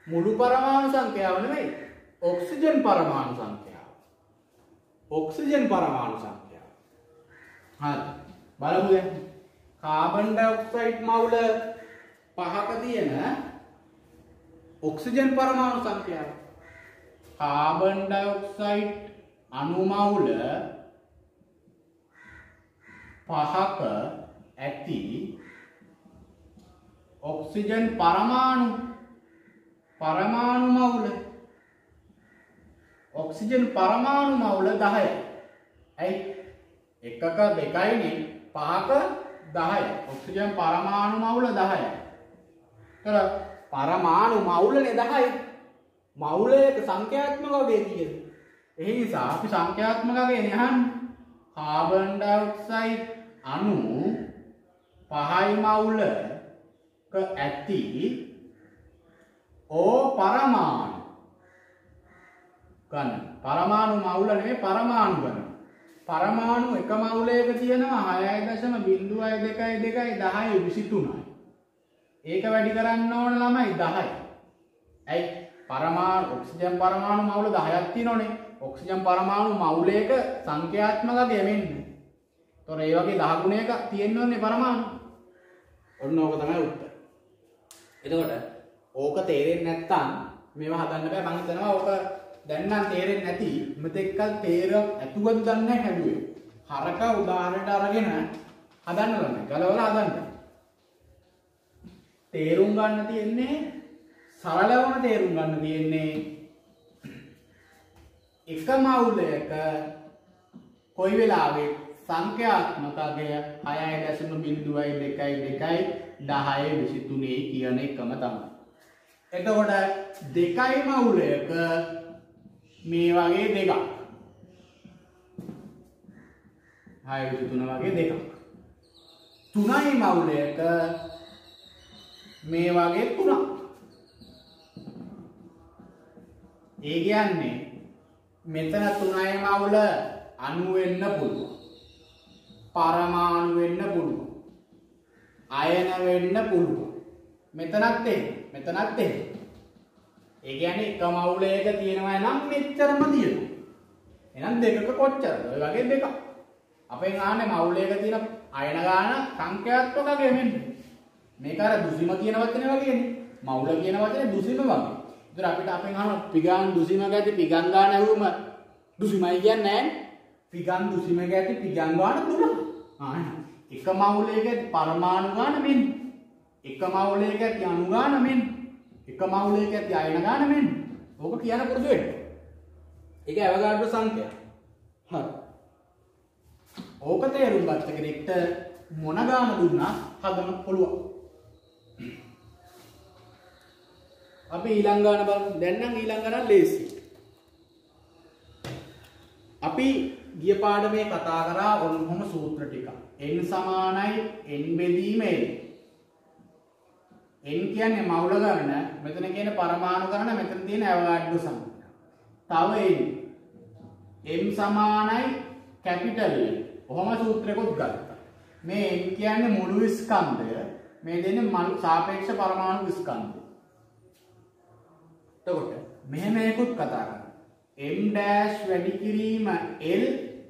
මුළු පරමාණු සංඛ්‍යාව නෙවෙයි ඔක්සිජන් පරමාණු සංඛ්‍යාව. ඔක්සිජන් පරමාණු සංඛ්‍යාව. හරි. බලමු දැන්. කාබන් ඩයොක්සයිඩ් මවුල 5ක තියෙන ඔක්සිජන් පරමාණු සංඛ්‍යාව. කාබන් ඩයොක්සයිඩ් අණු මවුල 5ක ඇති ඔක්සිජන් පරමාණු මවුල ඔක්සිජන් පරමාණු මවුල 10යි. ඇයි? එකක දෙකයිනේ 5ක 10යි. ඔක්සිජන් පරමාණු මවුල 10යි. ඒතර පරමාණු මවුලනේ 10යි. මවුලයක සංඛ්‍යාත්මක අගය කීයද? ඒ නිසා අපි සංඛ්‍යාත්මක අගයනේ අහන්නේ. කාබන් ඩයොක්සයිඩ් අණු 5යි මවුල ඇති පරමාණු ගන්න. පරමාණු මවුල නෙමෙයි පරමාණු ගන්න. පරමාණු එක මවුලයක තියෙනවා 6.02222 10 23යි. ඒක වැඩි කරන්න ඕන ළමයි 10යි. ඇයි? පරමාණු ඔක්සිජන් පරමාණු මවුල 10ක් තියෙනෝනේ. ඔක්සිජන් පරමාණු මවුලයක සංඛ්‍යාත්මක අගය මෙන්නේ. ඒතොර ඒ වගේ 10 ගුණයක තියෙන්න ඕනේ පරමාණු. ඔන්න ඕක තමයි උත්තර. එතකොට ඕක තේරෙන්නේ නැත්නම් මේවා හදන්න බෑ. මම හිතනවා ඕක දැන් නම් තේරෙන්නේ නැති. මෙතෙක්කල් තේරෙව ඇතුවද දන්නේ හැදුවේ. හරක උදාහරණයට අරගෙන හදන්න ඕනේ. ගලවලා හදන්න. තේරුම් ගන්න තියෙන්නේ සරලවම තේරුම් ගන්න තියෙන්නේ එක මවුලයක කොයි වෙලාවෙ සංඛ්‍යාත්මක අගය 6.02222 10 23 කියන එකම තමයි. එතකොට දෙකයි මවුලයක මේ වගේ දෙකක් 6.23 වගේ දෙකක්. තුනයි මවුලයක මේ වගේ තුනක්. ඒ කියන්නේ මෙතන තුනයි මවුල අණු වෙන්න පුළුවන්. පරමාණු වෙන්න පුළුවන්. අයන වෙන්න පුළුවන්. මෙතනත් මෙතනත් ඒ කියන්නේ එක මවුලයක තියෙනවා නම් මෙච්චරම තියෙනවා. එහෙනම් දෙකක කොච්චරද? ඔය වගේ දෙකක්. අපෙන් ආන්නේ මවුලයක තියෙන අයන ගාන සංඛ්‍යාත්මකව මෙන්න. මේක අර දුසිම කියන වචනේ වගේනේ. මවුල කියන වචනේ දුසිම වගේ. ඒතර අපිට අපෙන් අහන පිගාන් දුසිම ගැති පිගන් ගාන ඇහුවම දුසිමයි කියන්නේ නැහැ. පිගන් දුසිම ගැති පිගන් ගාන 12. එක මවුලයක පරමාණු ගාන මෙන්න. එක මවුලයක ඇති අණු ගාන මෙන්න. එක මවුලයක ඇති අයන ගාන මෙන්න. ඕක කියන පුරුදු වෙන්න. ඒක ඇවගාඩ්‍රෝ සංඛ්‍යාව. හරි. ඕක තේරුම් ගත්ත කෙනෙක්ට මොන ගාන දුන්නා හදන්න පුළුවන්. අපි ඊළඟ ගාන බලමු. දැන් නම් ඊළඟ ගාන ලේසි. අපි ගිය පාඩමේ කතා කරා ඔන්නම සූත්‍ර ටික. n සමානයි n බෙදීම n. n කියන්නේ මවුල ගණන, මෙතන කියන්නේ පරමාණු ගණන, මෙතන තියෙන ඇවගාඩ්‍රෝ සංඛ්‍යාව. තව m සමානයි කැපිටල් n. ඔහොම සූත්‍රයකුත් ගත්තා. මේ n කියන්නේ මුළු ස්කන්ධය, මේ දෙන්නේ සාපේක්ෂ පරමාණු ස්කන්ධය. එතකොට මෙහෙම එකකුත් කතා කරනවා. m dash වැඩි කිරීම l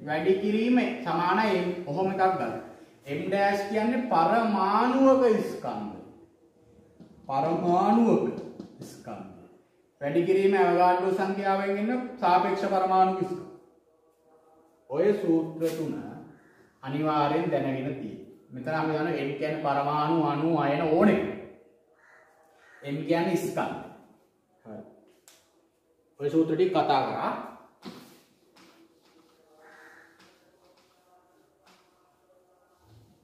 වැඩි කිරීම සමානයි m. ඔහොම එකක් ගන්න. m dash කියන්නේ පරමාණුක ස්කන්ධය. පරමාණුක ස්කන්ධය. වැඩි කිරීම ඇවගාඩ්‍රෝ සංඛ්‍යාවෙන් එන සාපේක්ෂ පරමාණු ස්කන්ධය. ඔය සූත්‍ර තුන අනිවාර්යෙන් දැනගෙන තියෙනවා. මෙතන අපි දන්නවා n කියන්නේ පරමාණු, අණු, අයන ඕනේ. m කියන්නේ ස්කන්ධ. හරි. ඔය සූත්‍ර ටික කතා කරා.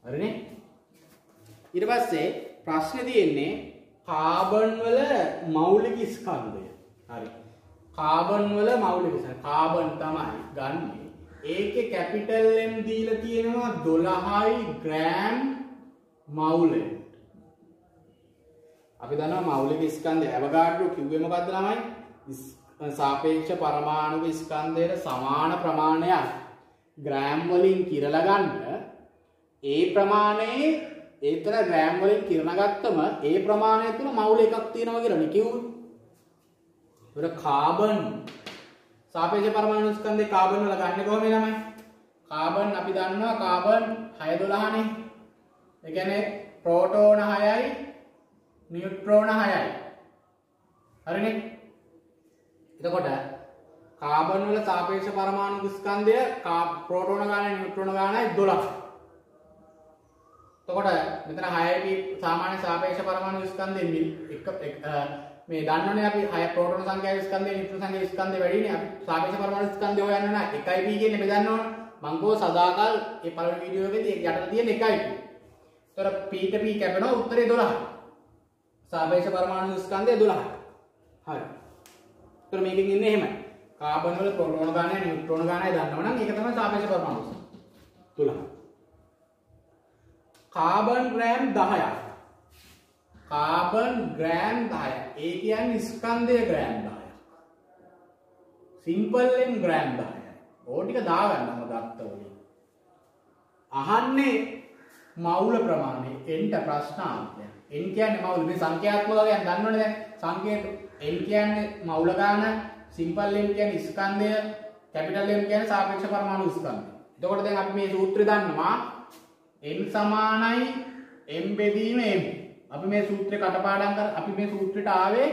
හරිනේ? ඊට පස්සේ ප්‍රශ්නේ තියෙන්නේ කාබන් වල මෞලික ස්කන්ධය. හරි. කාබන් වල මෞලික ස්කන්ධ. කාබන් තමයි ගන්නේ. ඒකේ කැපිටල් M දීලා තියෙනවා 12යි ග්‍රෑම් මවුලෙ. අපි දන්නවා මෞලික ස්කන්ධය ඇවගාඩ්‍රෝ කිව්වේ මොකද්ද ළමයි? සාපේක්ෂ පරමාණුක ස්කන්ධයට සමාන ප්‍රමාණයක් ග්‍රෑම් වලින් කිරලා ගන්න. ඒ ප්‍රමාණයේ ඒතර ග්‍රෑම් වලින් කිරණ ගත්තම ඒ ප්‍රමාණය තුන මවුල එකක් තියෙනවා කියලා කිව්වේ. ඒක කාබන් සාපේක්ෂ පරමාණු ස්කන්ධේ කාබන් වල ගන්න කොහොමද ළමයි? කාබන් අපි දන්නවා කාබන් 6 12නේ. ඒ කියන්නේ ප්‍රෝටෝන 6යි නියුට්‍රෝන 6යි. හරිනේ? එතකොට කාබන් වල සාපේක්ෂ පරමාණු ස්කන්ධය ප්‍රෝටෝන ගානයි නියුට්‍රෝන ගානයි 12. එතකොට මෙතන 6යි සාමාන්‍ය සාපේක්ෂ පරමාණු ස්කන්ධයෙන් මේ දන්නවනේ අපි 6 ප්‍රෝටෝන සංඛ්‍යාවේ ස්කන්ධය නියුට්‍රෝන සංඛ්‍යාවේ ස්කන්ධය වැඩිනේ. අපි සාපේක්ෂ පරමාණු ස්කන්ධය හොයන්න නම් 1යි p කියන්නේ බෙදන්න ඕන. මං කෝ සදාකල් මේ පළවෙනි වීඩියෝ එකේදී යටට තියෙන 1යි p. ඒතර p ට p කැපෙනවා උත්තරේ 12යි. සාපේක්ෂ පරමාණු ස්කන්ධය 12යි. හරි. ඒතර මේකෙන් ඉන්නේ එහෙමයි. කාබන් වල ප්‍රෝටෝන ගානයි නියුට්‍රෝන ගානයි දන්නවනම් ඒක තමයි සාපේක්ෂ පරමාණු ස්කන්ධය. 12යි. කාබන් ග්‍රෑම් 10ක්. කාබන් ග්‍රෑම් 10ක්. ඒ කියන්නේ ස්කන්ධය ග්‍රෑම් 10ක්. සිම්පල් M ග්‍රෑම් 10ක්. ඕක ටික දාගන්නම ගත්ත උනේ. අහන්නේ මවුල ප්‍රමාණය එන්ට ප්‍රශ්නාර්ථය. n කියන්නේ මවුල මේ සංඛ්‍යාත්මක වශයෙන් දන්නවනේ දැන් සංකේත n කියන්නේ මවුල ගාන, සිම්පල් M කියන්නේ ස්කන්ධය, කැපිටල් M කියන්නේ සාපේක්ෂ පරමාණු ස්කන්ධය. එතකොට දැන් අපි මේ සූත්‍රය දන්නවා n සමානයි m බෙදීම m. අපි මේ සූත්‍රය කටපාඩම් කර අපි මේ සූත්‍රයට ආවේ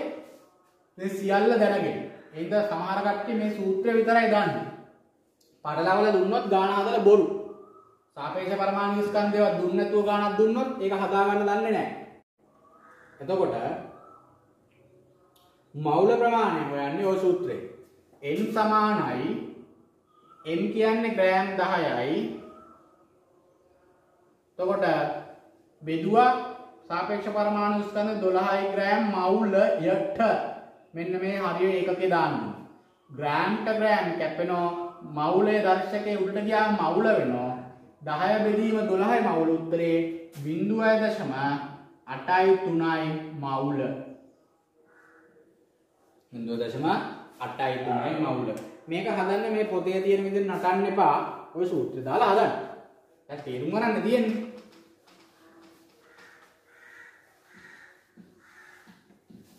මේ සියල්ල දැනගෙන. ඒක සමහර කට්ටිය මේ සූත්‍රය විතරයි දන්නේ. පටලවල දුන්නොත් ගාන හදලා බොරු. සාපේක්ෂ පරමාණු ස්කන්ධයවත් දුන්න නැතුව ගානක් දුන්නොත් ඒක හදා ගන්න දන්නේ නැහැ. එතකොට මවුල ප්‍රමාණය හොයන්නේ ওই සූත්‍රේ. n සමානයි m කියන්නේ ග්‍රෑම් 10යි. එතකොට බෙදුවා සාපේක්ෂ පරමාණු ස්කන්ධ 12යි ග්‍රෑම් මවුල යට. මෙන්න මේ හරිය ඒකකේ දාන්න. ග්‍රෑම්ට ග්‍රෑම් කැපෙනවා. මවුලේ දර්ශකයේ උඩට ගියාම මවුල වෙනවා. 10 බෙදීම 12යි මවුල උත්තරේ 0.83යි මවුල. 0.83යි මවුල. මේක හදන්න මේ පොතේ තියෙන විදිහට නටන්න එපා. ඔය සූත්‍රය දාලා හදන්න. දැන් තේරුම් ගන්න තියෙන්නේ.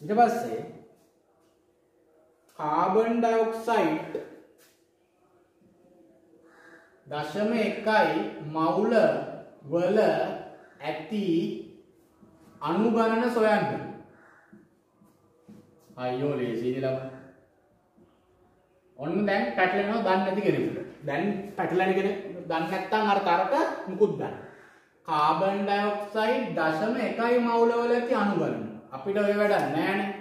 ඊට පස්සේ කාබන් ඩයොක්සයිඩ් 0.1 මවුල වල ඇති අණු ගණන සොයන්න. අයියෝ ලේසියි ළම. ඔන්න දැන් පැටලෙනවා දන්නේ නැති කෙනෙකුට. දැන් පැටලෙන කෙනෙක් දන්නේ නැත්නම් අර තරක මුකුත් දන්න. කාබන් ඩයොක්සයිඩ් 0.1 මවුල වල ඇති අණු ගණන. අපිට ඔය වැඩක් නෑනේ.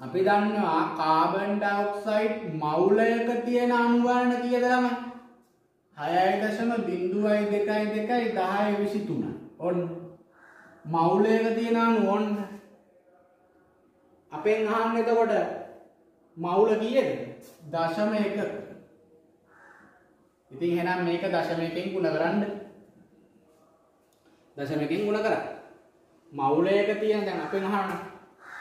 අපි දන්නවා කාබන් ඩයොක්සයිඩ් මවුලයක තියෙන අණු ගණන කීයද ළමයි? 6.222 ඔන්න මවුලයක තියෙන අණු ඔන්න අපෙන් අහන්නේ එතකොට මවුල කීයද? 0.1. ඉතින් එහෙනම් මේක 0.1කින් ගුණ කරන්න. 0.1කින් ගුණ කරා. මවුලයක තියෙන දැන් අපෙන් අහන්න.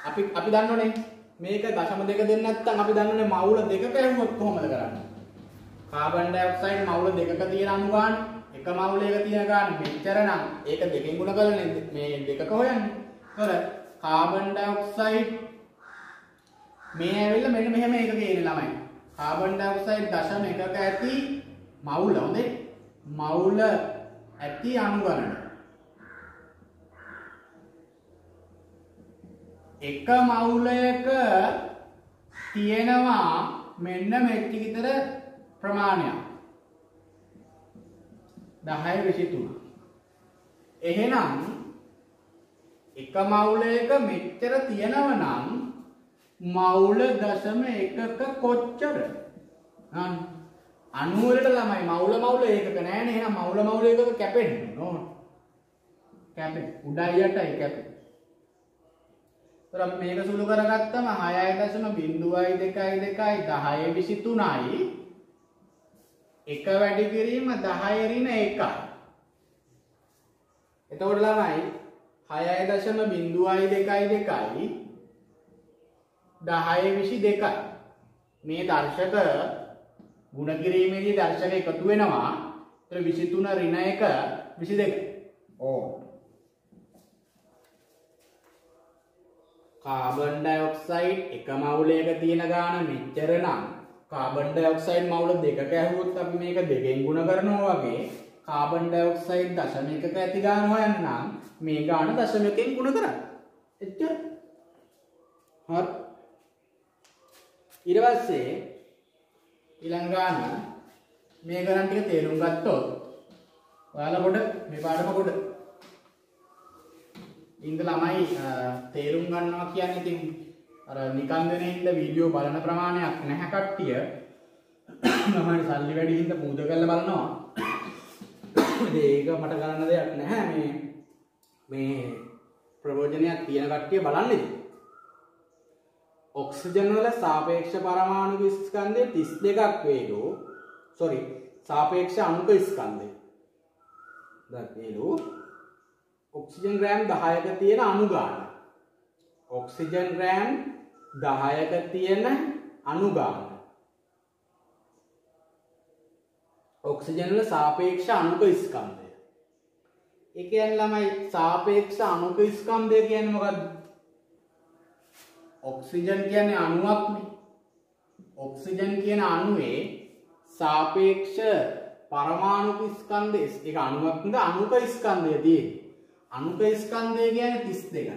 අපි දන්නෝනේ මේක 0.2 දෙන්න නැත්නම් අපි දන්නෝනේ මවුල දෙකක හැමුවොත් කොහොමද කරන්නේ? කාබන් ඩයොක්සයිඩ් මවුල දෙකක තියෙන අණු ගාන එක මවුලයක තියෙන ගාන මෙච්චර නම් ඒක දෙකෙන් ගුණ කරලා මේ දෙකක හොයන්නේ. ඒතර කාබන් ඩයොක්සයිඩ් මේ ඇවිල්ලා මෙන්න මෙහෙම එක ගේන්නේ ළමයි. කාබන් ඩයොක්සයිඩ් 0.1ක ඇති මවුල හොඳේ මවුල ඇති අණු ගණන. එක මවුලයක තියෙනවා මෙන්න මෙච්ච විතර ප්‍රමාණයක් 10.23. එහෙනම් එක මවුලයක මෙච්චර තියෙනවා නම් මවුල 0.1ක කොච්චර? අණු වලට ළමයි මවුල ඒකක නෑනේ. එහෙනම් මවුල ඒකක කැපෙන්නේ නෝන. කැපෙන්නේ උඩයි යටයි කැපෙන්නේ. ඒතර මේක සුළු කරගත්තම 6.222 10.23යි එක වැඩි කිරීම 10 ඍණ 1යි. එතකොට ළමයි 6.222යි 10.22යි මේ දර්ශක ගුණ කිරීමේදී දර්ශක එකතු වෙනවා. ඒතර 23 ඍණ 1 22. ඕ කාබන් ඩයොක්සයිඩ් එක මවුලයක තියෙන ගාන මෙච්චර නම් කාබන් ඩයොක්සයිඩ් මවුල දෙකක ඇහුවොත් අපි මේක දෙකෙන් ගුණ කරනවා වගේ කාබන් ඩයොක්සයිඩ් 0.1ක ඇති ගාන හොයන්න නම් මේ ගාන 0.1කින් ගුණ කරන්න. එච්චර. හරි. ඊට පස්සේ ඊළඟ ගාන මේ ගණන් ටික තේරුම් ගත්තොත් ඔයාලා පොඩ මේ පාඩම පොඩ ඉන්න ළමයි තේරුම් ගන්නවා කියන්නේ ඉතින් අර නිකන් දෙන හින්දා වීඩියෝ බලන ප්‍රමාණයක් නැහැ කට්ටිය. ළමයි සල්ලි වැඩි හින්දා පුරුදු කරලා බලනවා. ඒක මට ගණන දෙයක් නැහැ. මේ ප්‍රයෝජනයක් තියෙන කට්ටිය බලන්නේ. ඔක්සිජන් වල සාපේක්ෂ පරමාණු ස්කන්ධය 32ක් වේලෝ. සාපේක්ෂ අණුක ස්කන්ධය. දක්වේලෝ. ඔක්සිජන් ග්‍රෑම් 10ක තියෙන අණු ගාන. ඔක්සිජන් ග්‍රෑම් 10ක තියෙන අණු ගාන. ඔක්සිජන් වල සාපේක්ෂ අණුක ස්කන්ධය. ඒ කියන්නේ ළමයි සාපේක්ෂ අණුක ස්කන්ධය කියන්නේ මොකද්ද? ඔක්සිජන් කියන්නේ අණුවක්නේ. ඔක්සිජන් කියන අණුවේ සාපේක්ෂ පරමාණුක ස්කන්ධය ඒක අණුවක් නේද? අණුක ස්කන්ධය තියෙන්නේ. අණුක ස්කන්ධය කියන්නේ 32යි.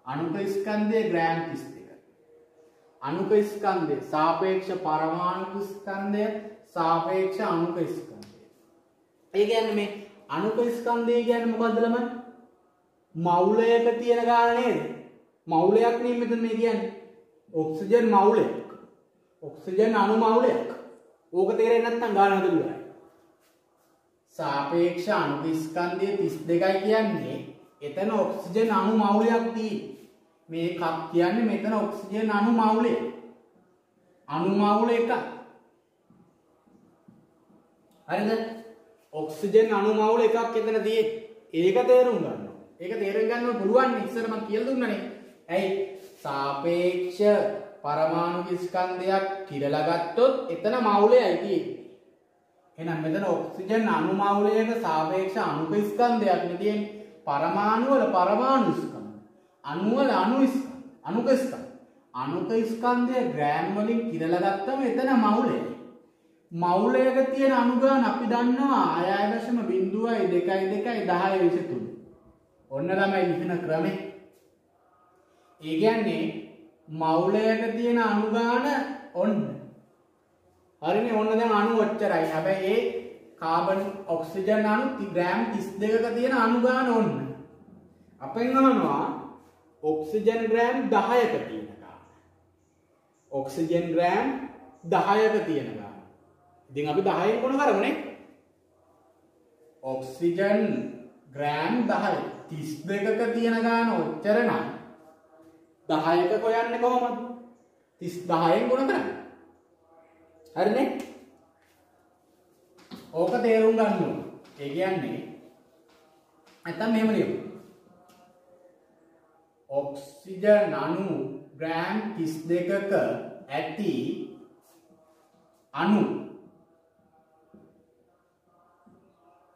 අණුක ස්කන්ධය ග්‍රෑම් 32යි. අණුක ස්කන්ධය සාපේක්ෂ පරමාණුක ස්කන්ධය සාපේක්ෂ අණුක ස්කන්ධය. ඒ කියන්නේ මේ අණුක ස්කන්ධය කියන්නේ මොකද්ද ළමයි? මවුලයක තියෙන ගාන නේද? මවුලයක් නේ මෙතන මේ කියන්නේ. ඔක්සිජන් මවුලයක්. ඔක්සිජන් අණු මවුලයක්. ඕක තේරෙන්නේ නැත්නම් ගාන හදලා. සාපේක්ෂ අණු ස්කන්ධය 32යි කියන්නේ එතන ඔක්සිජන් අණු මවුලයක් තියෙන්නේ. මේ කප් කියන්නේ මෙතන ඔක්සිජන් අණු මවුලය. අණු මවුල එක. හරිද? ඔක්සිජන් අණු මවුල එකක් එතන තියෙන්නේ. ඒක තේරුම් ගන්න. ඒක තේරුම් ගන්න පුළුවන් ඉස්සර මම කියලා දුන්නානේ. ඇයි? සාපේක්ෂ පරමාණු ස්කන්ධයක් කිරලා ගත්තොත් එතන මවුලයයි තියෙන්නේ. එහෙනම් මෙතන ඔක්සිජන් අණු මවුලයක සාපේක්ෂ අණුක ස්කන්ධයක් නේ තියෙන්නේ. පරමාණු වල පරමාණු ස්කන්ධ. අණු වල අණු ස්කන්ධ. අණුක ස්කන්ධ. අණුක ස්කන්ධය ග්‍රෑම් වලින් කිරලා ගත්තම එතන මවුලයයි. මවුලයක තියෙන අණු ගාන අපි දන්නවා 6.02.2.10 ඔන්න තමයි ලිඛන ක්‍රමය. ඒ කියන්නේ මවුලයක තියෙන අණු ගාන ඔන්න. හරිනේ ඔන්න දැන් අණු ඔච්චරයි. හැබැයි ඒ කාබන් ඔක්සිජන් අණු ග්‍රෑම් 32ක තියෙන අණු ගාන ඔන්න. අපෙන් අහනවා ඔක්සිජන් ග්‍රෑම් 10ක තියෙන ගාන. ඔක්සිජන් ග්‍රෑම් 10ක තියෙන ගාන. ඉතින් අපි 10න් ගුණ කරමුනේ. ඔක්සිජන් ග්‍රෑම් 10 32ක තියෙන ගාන ඔච්චර නම් 10ක හොයන්නේ කොහොමද? 10න් ගුණ කරන්නේ. හරිනේ? ඕක තේරුම් ගන්න ඕන. ඒ කියන්නේ නැත්තම් මෙහෙම ලියමු. ඔක්සිජන් අණු ග්‍රෑම් 32ක ඇති අණු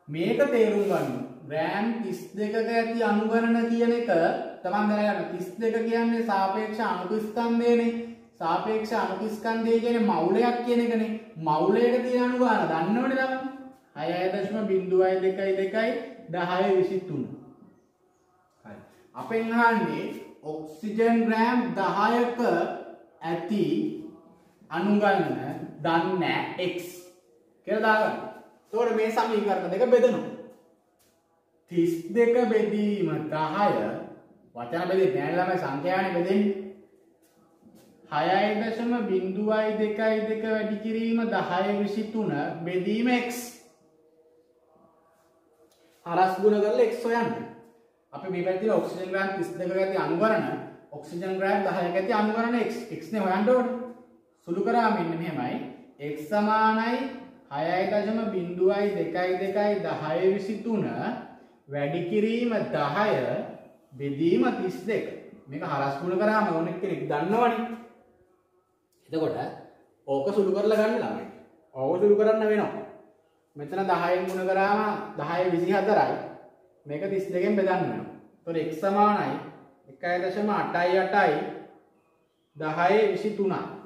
මේක තේරුම් ගන්න. ග්‍රෑම් 32ක ඇති අණු ගණන කියන එක තමයි දැනගන්න. 32 කියන්නේ සාපේක්ෂ අණු ස්කන්ධයනේ. සාපේක්ෂ අණු ස්කන්ධය කියන්නේ මවුලයක් කියන එකනේ. මවුලයක තියෙන අණු ගාන දන්නවනේ ළමයි. 6.22.1023. හරි. අපෙන් අහන්නේ ඔක්සිජන් ග්‍රෑම් 10ක ඇති අණු ගණන දන්නේ x කියලා දාගන්න. එතකොට මේ සමීකරණ දෙක බෙදනවා. 32 බෙදීම 10 වචන බෙදෙන්නේ නැහැ ළමයි සංඛ්‍යාවනේ බෙදෙන්නේ. 6.02.2 වැඩි කිරීම 10.23 බෙදීම x. හරස් ගුණ කරලා x හොයන්න. අපි මේ පැත්තේ ඔක්සිජන් ග්‍රෑම් 32ක ඇති අණු ගණන ඔක්සිජන් ග්‍රෑම් 10ක ඇති අණු ගණන x නේ හොයන්න ඕනේ. සුළු කරාම ඉන්නේ මෙහෙමයි. x සමානයි 6.02.1023 වැඩි කිරීම 10 බෙදීම 32. මේක හරස් ගුණ කරාම ඕනෙක් කෙනෙක් දන්නවනේ. එතකොට ඕක සුළු කරලා ගන්න ළමයි. ඕක සුළු කරන්න වෙනවා. මෙතන 10න් ගුණ කරාම 10.24යි. මේක 32න් බෙදන්න වෙනවා. එතකොට x සමානයි 1.88යි 10.23.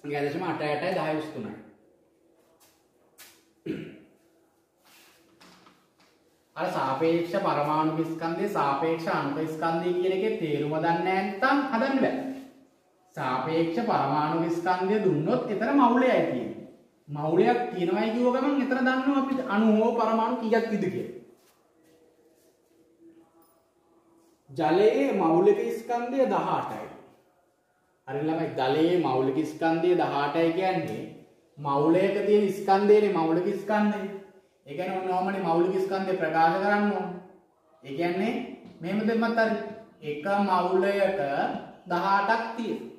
1.88යි 10.23. අර සාපේක්ෂ පරමාණු ස්කන්ධය සාපේක්ෂ අණු ස්කන්ධය කියන එකේ තේරුම දන්නේ නැත්නම් හදන්න බෑ. සාපේක්ෂ පරමාණු ස්කන්ධය දුන්නොත් එතන මවුලයයි තියෙන්නේ. මවුලයක් තියෙනවයි කියව ගමන් එතන දන්නවා අපි අණු හෝ පරමාණු කීයක් ඉද කියලා. ජලයේ මෞලික ස්කන්ධය 18යි. හරි ළමයි ජලයේ මෞලික ස්කන්ධය 18යි කියන්නේ මවුලයක තියෙන ස්කන්ධයනේ මෞලික ස්කන්ධය. ඒ කියන්නේ ඔන්නෝමනේ මෞලික ස්කන්ධය ප්‍රකාශ කරන්න ඕන. ඒ කියන්නේ මෙහෙම දෙන්නත් හරි. එක මවුලයක 18ක් තියෙනවා.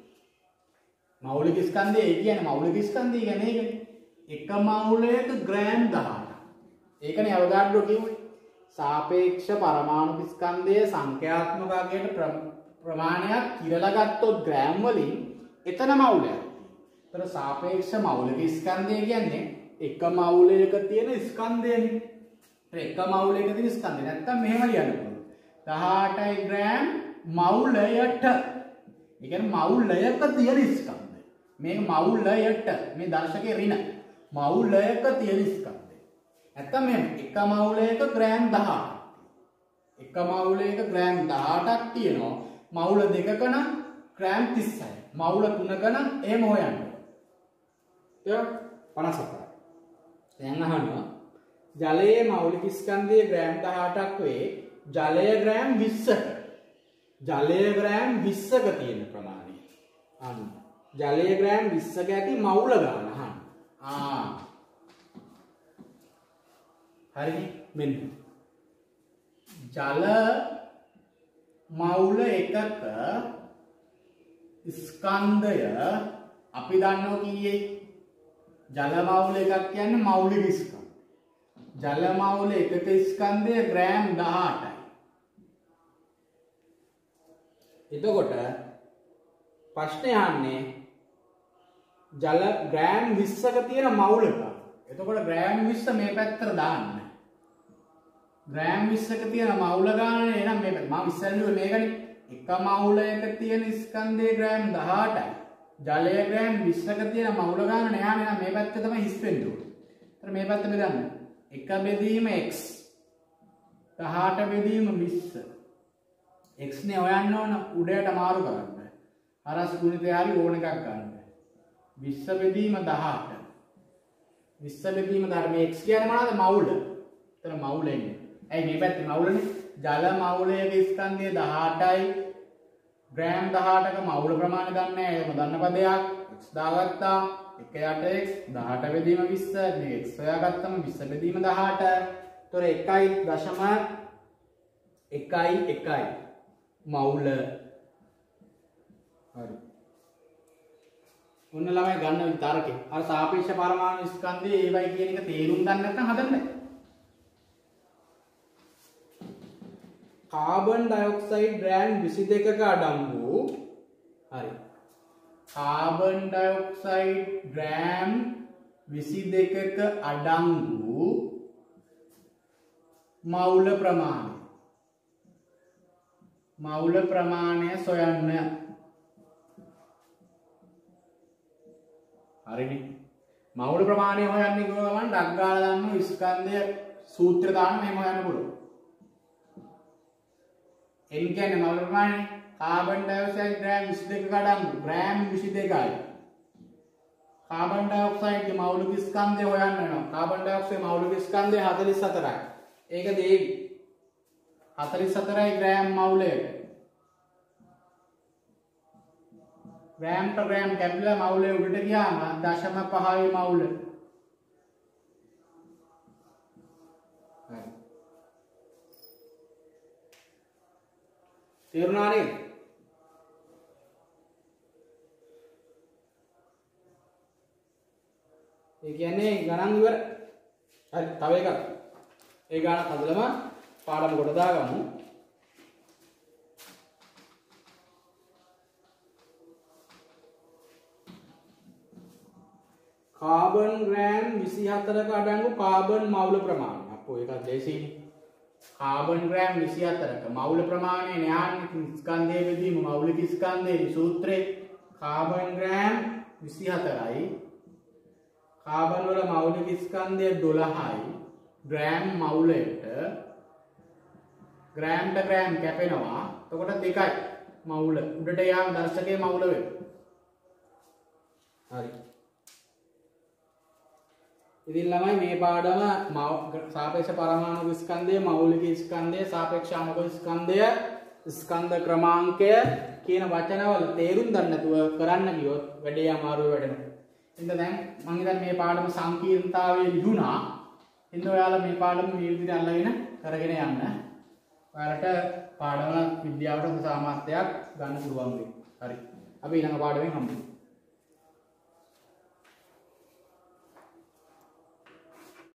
මෞලික ස්කන්ධය ඒ කියන්නේ මෞලික ස්කන්ධය කියන්නේ ඒකනේ. එක මවුලයක ග්‍රෑම් 18ක්. ඒකනේ අවගාඩ්‍රෝ කිව්වේ. සාපේක්ෂ පරමාණු ස්කන්ධය සංඛ්‍යාත්මක අගයට ප්‍රමාණයක් කිරලා ගත්තොත් ග්‍රෑම් වලින් එතන මවුලයක්. ඒතර සාපේක්ෂ මෞලික ස්කන්ධය කියන්නේ එක මවුලයක තියෙන ස්කන්ධයනේ. එක මවුලයක තියෙන ස්කන්ධය. නැත්තම් මෙහෙම ලියන්න පුළුවන්. 18යි ග්‍රෑම් මවුලයට. ඒ කියන්නේ මවුලයක තියෙන ස්කන්ධය. මේක මවුලයට මේ දර්ශකයේ ඍණ. මවුලයක තියෙන ස්කන්ධය. නැත්තම් මෙහෙම එක මවුලයක ග්‍රෑම් 18ක්. එක මවුලයක ග්‍රෑම් 18ක් තියෙනවා. මවුල දෙකක නම් ග්‍රෑම් 36යි. මවුල තුනක නම් එහෙම හොයන්න. ඒක 57යි. දැන් අහනවා ජලයේ මෞලික ස්කන්ධයේ ග්‍රෑම් 18ක් වේ ජලය ග්‍රෑම් 20ක. ජලය ග්‍රෑම් 20ක තියෙන ප්‍රමාණය. අන්න. ජලය ග්‍රෑම් 20ක ඇති මවුල ගන්න අහන්න. හරිනේ මෙන්න. ජල මවුල එකක ස්කන්ධය අපි දන්නවා කීයේ ජල මවුල එකක් කියන්නේ මෞලික ස්කන්ධ. ජල මවුල එකක ස්කන්ධය ග්‍රෑම් 18යි. එතකොට ප්‍රශ්නේ අහන්නේ ජල ග්‍රෑම් 20ක තියෙන මවුල එක. එතකොට ග්‍රෑම් 20 මේ පැත්තට දාන්න. ග්‍රෑම් 20ක තියෙන මවුල ගාන එනම් මේ පැත්ත. මම ඉස්සෙල්ලා මේකනේ එක මවුලයක තියෙන ස්කන්ධයේ ග්‍රෑම් 18යි. ජලය ග්‍රෑම් 20ක තියෙන මවුල ගාන නෑනේ නම් මේ පැත්ත තමයි හිස් වෙන්නේ උඩ. ඒතර මේ පැත්ත බෙදන්න. 1 බෙදීම x 18 බෙදීම 20. x නේ හොයන්න ඕන උඩයට මාරු කරන්න. හරස් ගුණිතය හරි ඕන එකක් ගන්න. 20 බෙදීම 18. 20 බෙදීම 18 මේ x කියන්නේ මොනවද මවුල. එතන මවුල එන්නේ. ඇයි මේ පැත්තේ මවුලනේ? ජල මවුලයේ ස්කන්ධය 18යි ග්‍රෑම් 18ක මවුල ප්‍රමාණය දන්නේ නැහැ. ඒක දන්න පදයක්. x දාගත්තා. 1 8x 18 බෙදීම 20. මේ x හොයාගත්තම 20 බෙදීම 18. ඒතොර 1.1 මවුල. හරි. ඔන්න ළමයි ගන්න විතරකේ. අර සාපේක්ෂ පරමාණු ස්කන්ධයේ ඒවයි කියන එක තේරුම් ගන්න නැත්නම් හදන්න බෑ. कार्बन डाइऑक्साइड ग्राम 22ක අඩංගු හරි कार्बन डाइऑक्साइड ग्राम 22ක අඩංගු මවුල ප්‍රමාණය සොයන්න හරිනේ මවුල ප්‍රමාණය හොයන්නේ කොහොමද ඩක් ගාලා දාන්න ස්කන්ධය සූත්‍ර දාන්න මෙහෙම හොයන්න පුළුවන් N කියන්නේ මවුල ප්‍රමාණය कार्बन डाइऑक्साइड ग्राम 22ක අඩංගු ग्राम 22යි कार्बन डाइऑक्साइड ගේ මවුලික ස්කන්ධය හොයන්න වෙනවා कार्बन डाइऑक्साइड මවුලික ස්කන්ධය 44යි ඒක දෙවි 44යි ग्राम මවුලයට ग्राम per ग्राम කැපිලා මවුලේ උඩට ගියාම 0.5යි මවුල තේරුණා නේද? ඒ කියන්නේ ගණන් ඉවර. හරි තව එකක්. ඒ ගණන් හදලම පාඩම කොට දාගමු. කාබන් ග්‍රෑම් 24ක අඩංගු කාබන් මවුල ප්‍රමාණය. අපෝ ඒක දේශීනේ. कार्बन ग्राम 24ක මවුල ප්‍රමාණය න්‍යාන්වික ස්කන්ධයේ බෙදීම මවුලික ස්කන්ධයේ සූත්‍රයේ कार्बन ग्राम 24යි कार्बन වල මවුලික ස්කන්ධය 12යි ග්‍රෑම් මවුලයට ග්‍රෑම්ට ග්‍රෑම් කැපෙනවා එතකොට 2යි මවුල උඩට යාම දර්ශකයේ මවුල වෙනවා හරි ඉතින් ළමයි මේ පාඩම සාපේක්ෂ පරමාණු ස්කන්ධය මෞලික ස්කන්ධය සාපේක්ෂ අණුක ස්කන්ධය ස්කන්ධ ක්‍රමාංකය කියන වචනවල තේරුම් ගන්න නැතුව කරන්න ගියොත් වැඩේ අමාරු වෙනවා. එහෙනම් දැන් මම හිතන්නේ මේ පාඩම සංකීර්ණතාවයේ ලියුණා. එහෙනම් ඔයාලා මේ පාඩම මේ විදිහට අල්ලගෙන කරගෙන යන්න. ඔයාලට පාඩම විද්‍යාවට සාමාර්ථයක් ගන්න පුළුවන් වෙයි. හරි. අපි ඊළඟ පාඩමෙන් හම්බෙමු.